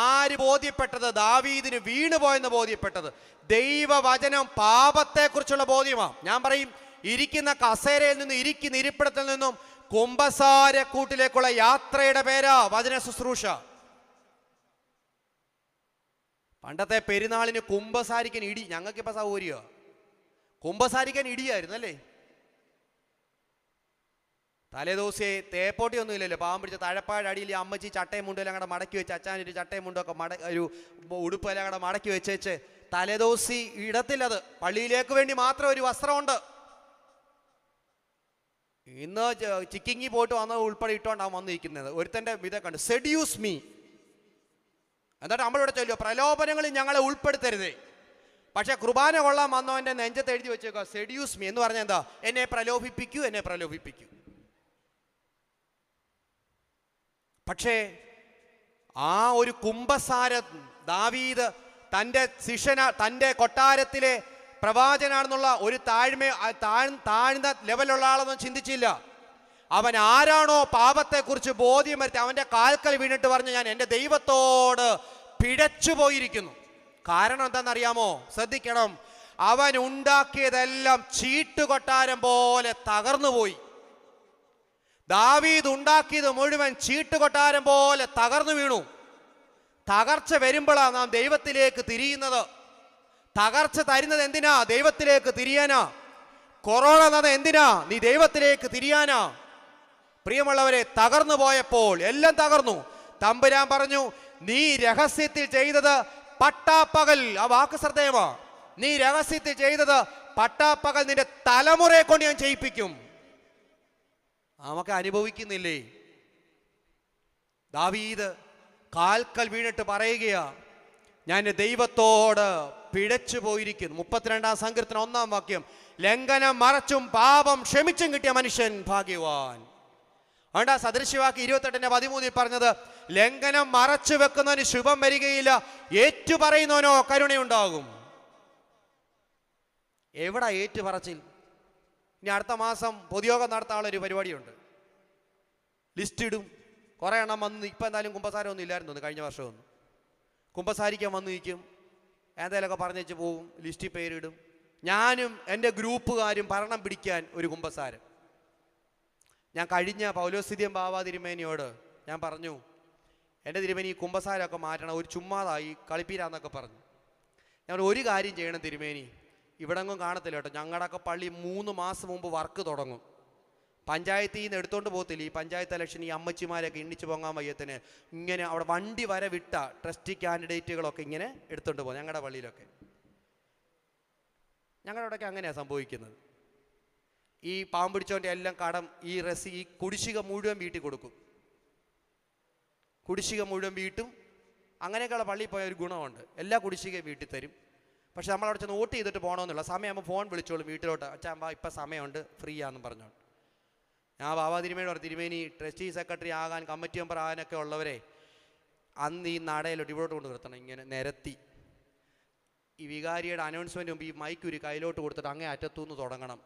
ആര് ബോധ്യപ്പെട്ടത്? ദാവീദിന് വീണുപോയെന്ന് ബോധ്യപ്പെട്ടത്. ദൈവവചനം പാപത്തെക്കുറിച്ചുള്ള ബോധ്യമാണ്. ഞാൻ പറയും, ഇരിക്കുന്ന കസേരയിൽ നിന്നും, ഇരിക്കുന്ന ഇരിപ്പിടത്തിൽ നിന്നും കുമ്പസാരക്കൂട്ടിലേക്കുള്ള യാത്രയുടെ പേരാ വചന ശുശ്രൂഷ. പണ്ടത്തെ പെരുന്നാളിന് കുമ്പസാരിക്കാൻ ഇടി, ഞങ്ങൾക്കിപ്പോൾ സൗകര്യമോ? കുമ്പസാരിക്കാൻ ഇടിയായിരുന്നു അല്ലേ? തലേദിവസേ തേപ്പോട്ടി ഒന്നും ഇല്ലല്ലോ. പാവം പിടിച്ച തഴപ്പാട് അടിയിൽ അമ്മച്ചി ചട്ടയും മുണ്ടെല്ലാം കൂടെ മടക്കി വെച്ച്, അച്ഛനൊരു ചട്ടയും മുണ്ടൊക്കെ ഒരു ഉടുപ്പെല്ലാം കൂടെ മടക്കി വെച്ചേച്ച് തലേദിവസി ഇടത്തില്ലത്. പള്ളിയിലേക്ക് വേണ്ടി മാത്രം ഒരു വസ്ത്രമുണ്ട്. ഇന്ന് ചിക്കിങ്ങി പോയിട്ട് വന്നത് ഉൾപ്പെടെ ഇട്ടുകൊണ്ടാണ് വന്നിരിക്കുന്നത്. ഒരുത്തൻ്റെ വിധ കണ്ട് സെഡ്യൂസ് മീ. എന്നിട്ട് നമ്മളിവിടെ ചൊല്ലുക, പ്രലോഭനങ്ങളിൽ ഞങ്ങളെ ഉൾപ്പെടുത്തരുതേ. പക്ഷെ കുർബാന കൊള്ളാൻ വന്നവൻ്റെ നെഞ്ചത്ത് എഴുതി വെച്ചേക്കുക സെഡ്യൂസ് മീ എന്ന് പറഞ്ഞാൽ എന്താ? എന്നെ പ്രലോഭിപ്പിക്കൂ, എന്നെ പ്രലോഭിപ്പിക്കൂ. പക്ഷേ ആ ഒരു കുമ്പസാരം ദാവീദ് തൻ്റെ കൊട്ടാരത്തിലെ പ്രവാചകനാണെന്നുള്ള ഒരു താഴ്ന്ന ലെവലുള്ള ആളൊന്നും ചിന്തിച്ചില്ല. അവൻ ആരാണോ പാപത്തെക്കുറിച്ച് ബോധ്യം വരുത്തി അവൻ്റെ കാൽക്കൽ വീണിട്ട് പറഞ്ഞു, ഞാൻ എൻ്റെ ദൈവത്തോട് പിഴച്ചു പോയിരിക്കുന്നു. കാരണം എന്താണെന്നറിയാമോ? ശ്രദ്ധിക്കണം, അവൻ ഉണ്ടാക്കിയതെല്ലാം ചീട്ടുകൊട്ടാരം പോലെ തകർന്നുപോയി. ദാവീദ് ഉണ്ടാക്കിയത് മുഴുവൻ ചീട്ടുകൊട്ടാരം പോലെ തകർന്നു വീണു. തകർച്ച വരുമ്പോഴാണ് നാം ദൈവത്തിലേക്ക് തിരിയുന്നത്. തകർച്ച തരുന്നത് എന്തിനാ? ദൈവത്തിലേക്ക് തിരിയാനാ. കൊറോണ എന്നത് എന്തിനാ? നീ ദൈവത്തിലേക്ക് തിരിയാനാ. പ്രിയമുള്ളവരെ, തകർന്നു പോയപ്പോൾ എല്ലാം തകർന്നു. തമ്പുരാൻ പറഞ്ഞു, നീ രഹസ്യത്തിൽ ചെയ്തത് പട്ടാപ്പകൽ. ആ വാക്ക് ശ്രദ്ധേയമാ. നീ രഹസ്യത്തിൽ ചെയ്തത് പട്ടാപ്പകൽ നിന്റെ തലമുറയെ കൊണ്ട് ഞാൻ ചെയ്യിപ്പിക്കും. നമുക്ക് അനുഭവിക്കുന്നില്ലേ? ദാവീദ് കാൽക്കൽ വീണിട്ട് പറയുകയാ, ഞാൻ ദൈവത്തോട് പിഴച്ചു പോയിരിക്കുന്നു. 32-ാം സങ്കീർത്തനം 1-ാം വാക്യം, ലംഘനം മറച്ചും പാപം ക്ഷമിച്ചും കിട്ടിയ മനുഷ്യൻ ഭാഗ്യവാൻ. അതുകൊണ്ട് ആ സദൃശ്യവാക്യം 28:13 പറഞ്ഞത്, ലംഘനം മറച്ചു വെക്കുന്നവന് ശുഭം വരികയില്ല, ഏറ്റുപറയുന്നവനോ കരുണയുണ്ടാകും. എവിടെ ഏറ്റുപറച്ചിൽ? ഇനി അടുത്ത മാസം പൊതുയോഗം നടത്താനുള്ള ഒരു പരിപാടിയുണ്ട്. ലിസ്റ്റ് ഇടും. കുറേ എണ്ണം വന്ന്, ഇപ്പം എന്തായാലും കുമ്പസാരം ഒന്നും ഇല്ലായിരുന്നു തോന്നുന്നു, കഴിഞ്ഞ വർഷമൊന്നും. കുമ്പസാരിക്കാൻ വന്നു നിൽക്കും, ഏതായാലൊക്കെ പറഞ്ഞേച്ച് പോവും, ലിസ്റ്റിൽ പേരിടും. ഞാനും എൻ്റെ ഗ്രൂപ്പുകാരും ഭരണം പിടിക്കാൻ ഒരു കുമ്പസാരം. ഞാൻ കഴിഞ്ഞ പൗലോസിദ്യം ബാവ തിരുമേനിയോട് ഞാൻ പറഞ്ഞു, എൻ്റെ തിരുമേനി ഈ കുമ്പസാരമൊക്കെ മാറ്റണം, ഒരു ചുമ്മാതായി കളിപ്പീരാന്നൊക്കെ പറഞ്ഞു. ഞാൻ ഒരു കാര്യം ചെയ്യണം തിരുമേനി, ഇവിടെ ഒന്നും കാണത്തില്ല കേട്ടോ, ഞങ്ങളുടെയൊക്കെ പള്ളി 3 മാസം മുമ്പ് വർക്ക് തുടങ്ങും. പഞ്ചായത്തിൽ നിന്ന് എടുത്തോണ്ട് പോകത്തില്ല, ഈ പഞ്ചായത്ത് ഇലക്ഷൻ ഈ അമ്മച്ചിമാരൊക്കെ എണ്ണിച്ച് പൊങ്ങാൻ വയ്യത്തിന് ഇങ്ങനെ അവിടെ വണ്ടി വരെ വിട്ട ട്രസ്റ്റി കാൻഡിഡേറ്റുകളൊക്കെ ഇങ്ങനെ എടുത്തോണ്ട് പോകും. ഞങ്ങളുടെ പള്ളിയിലൊക്കെ, ഞങ്ങളുടെ അവിടെയൊക്കെ അങ്ങനെയാണ് സംഭവിക്കുന്നത്. ഈ പാവം പിടിച്ചോൻ്റെ എല്ലാം കടം, ഈ കുടിശ്ശിക മുഴുവൻ വീട്ടിൽ കൊടുക്കും. കുടിശ്ശിക മുഴുവൻ വീട്ടും. അങ്ങനെയൊക്കെയുള്ള പള്ളിയിൽ പോയ ഒരു ഗുണമുണ്ട്, എല്ലാ കുടിശ്ശികയും വീട്ടിൽ തരും. പക്ഷെ നമ്മളവിടെ ചെന്ന് വോട്ട് ചെയ്തിട്ട് പോകണമെന്നുള്ള സമയമാകുമ്പോൾ ഫോൺ വിളിച്ചോളും വീട്ടിലോട്ട്, അച്ഛാ ഇപ്പം സമയമുണ്ട്, ഫ്രീ ആണെന്നും പറഞ്ഞോണ്ട്. ഞാൻ ബാബാ തിരുമേനി പറഞ്ഞു, തിരുമേനി ട്രസ്റ്റി സെക്രട്ടറി ആകാൻ, കമ്മിറ്റി മെമ്പർ ആകാനൊക്കെ ഉള്ളവരെ അന്ന് ഈ നടയിലോട്ട് ഇവിടോട്ട് കൊണ്ട് നിർത്തണം, ഇങ്ങനെ നിരത്തി. ഈ വികാരിയുടെ അനൗൺസ്മെൻറ്റ് മുമ്പ് ഈ മൈക്ക് ഒരു കയ്യിലോട്ട് കൊടുത്തിട്ട് അങ്ങേ അറ്റത്തുനിന്ന് തുടങ്ങണം,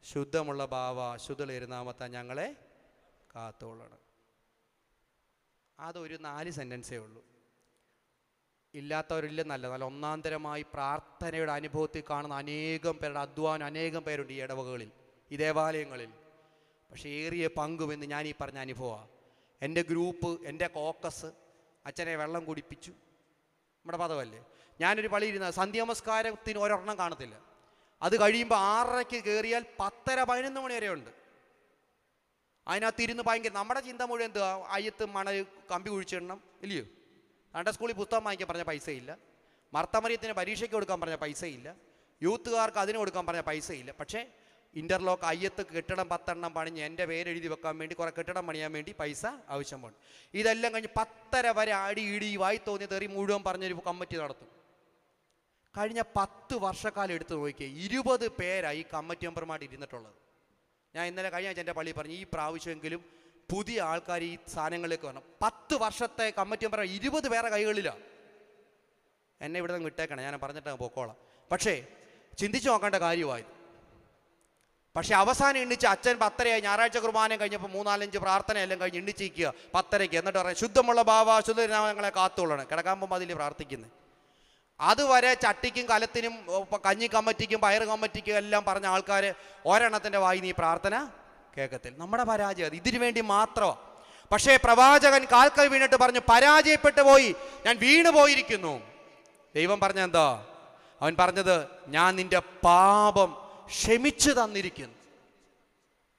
ശുദ്ധമുള്ള ബാവ ശുദ്ധലേരുന്നാമത്താ ഞങ്ങളെ കാത്തോളണം. അതൊരു 4 സെൻറ്റൻസേ ഉള്ളൂ. ഇല്ലാത്തവരില്ലെന്നല്ല, നല്ല ഒന്നാന്തരമായി പ്രാർത്ഥനയുടെ അനുഭവത്തിൽ കാണുന്ന അനേകം പേരുടെ അധ്വാനം അനേകം പേരുണ്ട് ഈ ഇടവകളിൽ, ഈ ദേവാലയങ്ങളിൽ. പക്ഷേ ഏറിയ പങ്കുമെന്ന് ഞാൻ ഈ പറഞ്ഞ അനുഭവമാണ്. എൻ്റെ ഗ്രൂപ്പ്, എൻ്റെ കോക്കസ് അച്ഛനെ വെള്ളം കുടിപ്പിച്ചു. നമ്മുടെ പദമല്ലേ. ഞാനൊരു പള്ളിയിരുന്ന സന്ധ്യാനമസ്കാരത്തിന് ഒരെണ്ണം കാണത്തില്ല. അത് കഴിയുമ്പോൾ 6:30 കയറിയാൽ 10:30-11 മണി വരെ ഉണ്ട്. അതിനകത്തിരുന്ന് ഭയങ്കര, നമ്മുടെ ചിന്ത മുഴുവൻ എന്തുവാ, അയ്യത്ത് മണൽ കമ്പി കുഴിച്ചിടണം ഇല്ലയോ. സൺഡേ സ്കൂളിൽ പുസ്തകം വാങ്ങിക്കാൻ പറഞ്ഞ പൈസയില്ല, മർത്തമറിയത്തിന് പരീക്ഷയ്ക്ക് കൊടുക്കാൻ പറഞ്ഞ പൈസയില്ല, യൂത്തുകാർക്ക് അതിന് കൊടുക്കാൻ പറഞ്ഞ പൈസയില്ല. പക്ഷേ ഇൻ്റർലോക്ക് അയ്യത്ത് കെട്ടിടം 10 എണ്ണം പണിഞ്ഞ് എൻ്റെ പേരെഴുതി വെക്കാൻ വേണ്ടി, കുറേ കെട്ടിടം പണിയാൻ വേണ്ടി പൈസ ആവശ്യമാണ്. ഇതെല്ലാം കഴിഞ്ഞ് 10:30 വരെ അടി ഇടി വായി തോന്നിയ തെറി മുഴുവൻ പറഞ്ഞൊരു കമ്മിറ്റി നടത്തും. കഴിഞ്ഞ 10 വർഷക്കാലം എടുത്ത് നോക്കിയേ, 20 പേരായി കമ്മിറ്റി മെമ്പർമാർ ഇരുന്നിട്ടുള്ളത്. ഞാൻ ഇന്നലെ കഴിഞ്ഞ ആഴ്ച എൻ്റെ പള്ളിയിൽ പറഞ്ഞു, ഈ പ്രാവശ്യമെങ്കിലും പുതിയ ആൾക്കാർ ഈ സ്ഥാനങ്ങളിലേക്ക് വരണം. 10 വർഷത്തെ കമ്മിറ്റി മെമ്പർ 20 പേരെ കൈകളിലാണ്. എന്നെ ഇവിടെ നിന്ന് വിട്ടേക്കണം, ഞാൻ പറഞ്ഞിട്ട് പൊക്കോളാം. പക്ഷേ ചിന്തിച്ച് നോക്കേണ്ട കാര്യമായത്. പക്ഷെ അവസാനം എണ്ണിച്ച് അച്ഛൻ 10:30 ഞായറാഴ്ച കുർബാന കഴിഞ്ഞപ്പോൾ 3-4-5 പ്രാർത്ഥനയെല്ലാം കഴിഞ്ഞ് എണ്ണിച്ചിരിക്കുക 10:30. എന്നിട്ട് പറയാം, ശുദ്ധമുള്ള ബാവ ശുദ്ധനാമങ്ങളെ കാത്തോളണം. കിടക്കാൻ അതിൽ പ്രാർത്ഥിക്കുന്നത്. അതുവരെ ചട്ടിക്കും കലത്തിനും കഞ്ഞി കമ്മിറ്റിക്കും പയർ കമ്മിറ്റിക്കും എല്ലാം പറഞ്ഞ ആൾക്കാർ ഒരെണ്ണത്തിൻ്റെ വായി നീ പ്രാർത്ഥന കേൾക്കത്തില്ല. നമ്മുടെ പരാജയം ഇതിനു വേണ്ടി മാത്രമാണ്. പക്ഷേ പ്രവാചകൻ കാൽക്കൽ വീണിട്ട് പറഞ്ഞു, പരാജയപ്പെട്ടു പോയി, ഞാൻ വീണു പോയിരിക്കുന്നു. ദൈവം പറഞ്ഞ എന്താ? അവൻ പറഞ്ഞത്, ഞാൻ നിന്റെ പാപം ക്ഷമിച്ചു തന്നിരിക്കുന്നു.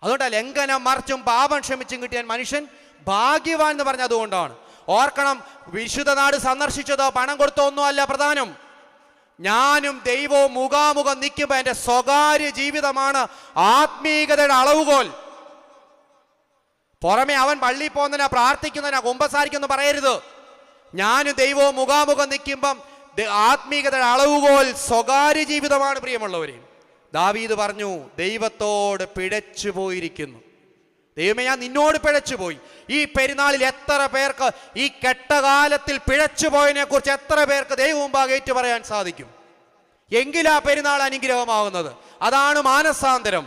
അതുകൊണ്ടാ ലംഘനം മറിച്ചും പാപം ക്ഷമിച്ചും കിട്ടിയാൻ മനുഷ്യൻ ഭാഗ്യവാൻ എന്ന് പറഞ്ഞ അതുകൊണ്ടാണ്. ഓർക്കണം, വിശുദ്ധ നാട് സന്ദർശിച്ചതോ പണം കൊടുത്തോ ഒന്നും അല്ല പ്രധാനം. ഞാനും ദൈവവും മുഖാമുഖം നിൽക്കുമ്പോൾ എൻ്റെ സ്വകാര്യ ജീവിതമാണ് ആത്മീയതയുടെ അളവുകോൽ. പുറമെ അവൻ പള്ളിയിൽ പോകുന്നതിനാ, പ്രാർത്ഥിക്കുന്നതിനാ, കുമ്പസാരിക്കുന്നു പറയരുത്. ഞാനും ദൈവവും മുഖാമുഖം നിൽക്കുമ്പം ആത്മീയതയുടെ അളവുകോൽ സ്വകാര്യ ജീവിതമാണ്. പ്രിയമുള്ളവരെ, ദാവീദ് പറഞ്ഞു, ദൈവത്തോട് പിഴച്ചു പോയിരിക്കുന്നു. ദൈവമേ, ഞാൻ നിന്നോട് പിഴച്ചുപോയി. ഈ പെരുന്നാളിൽ എത്ര പേർക്ക് ഈ കെട്ടകാലത്തിൽ പിഴച്ചുപോയതിനെ കുറിച്ച് എത്ര പേർക്ക് ദൈവം മുമ്പാകെ ഏറ്റു പറയാൻ സാധിക്കും? എങ്കിലാ പെരുന്നാൾ അനുഗ്രഹമാകുന്നത്. അതാണ് മാനസാന്തരം.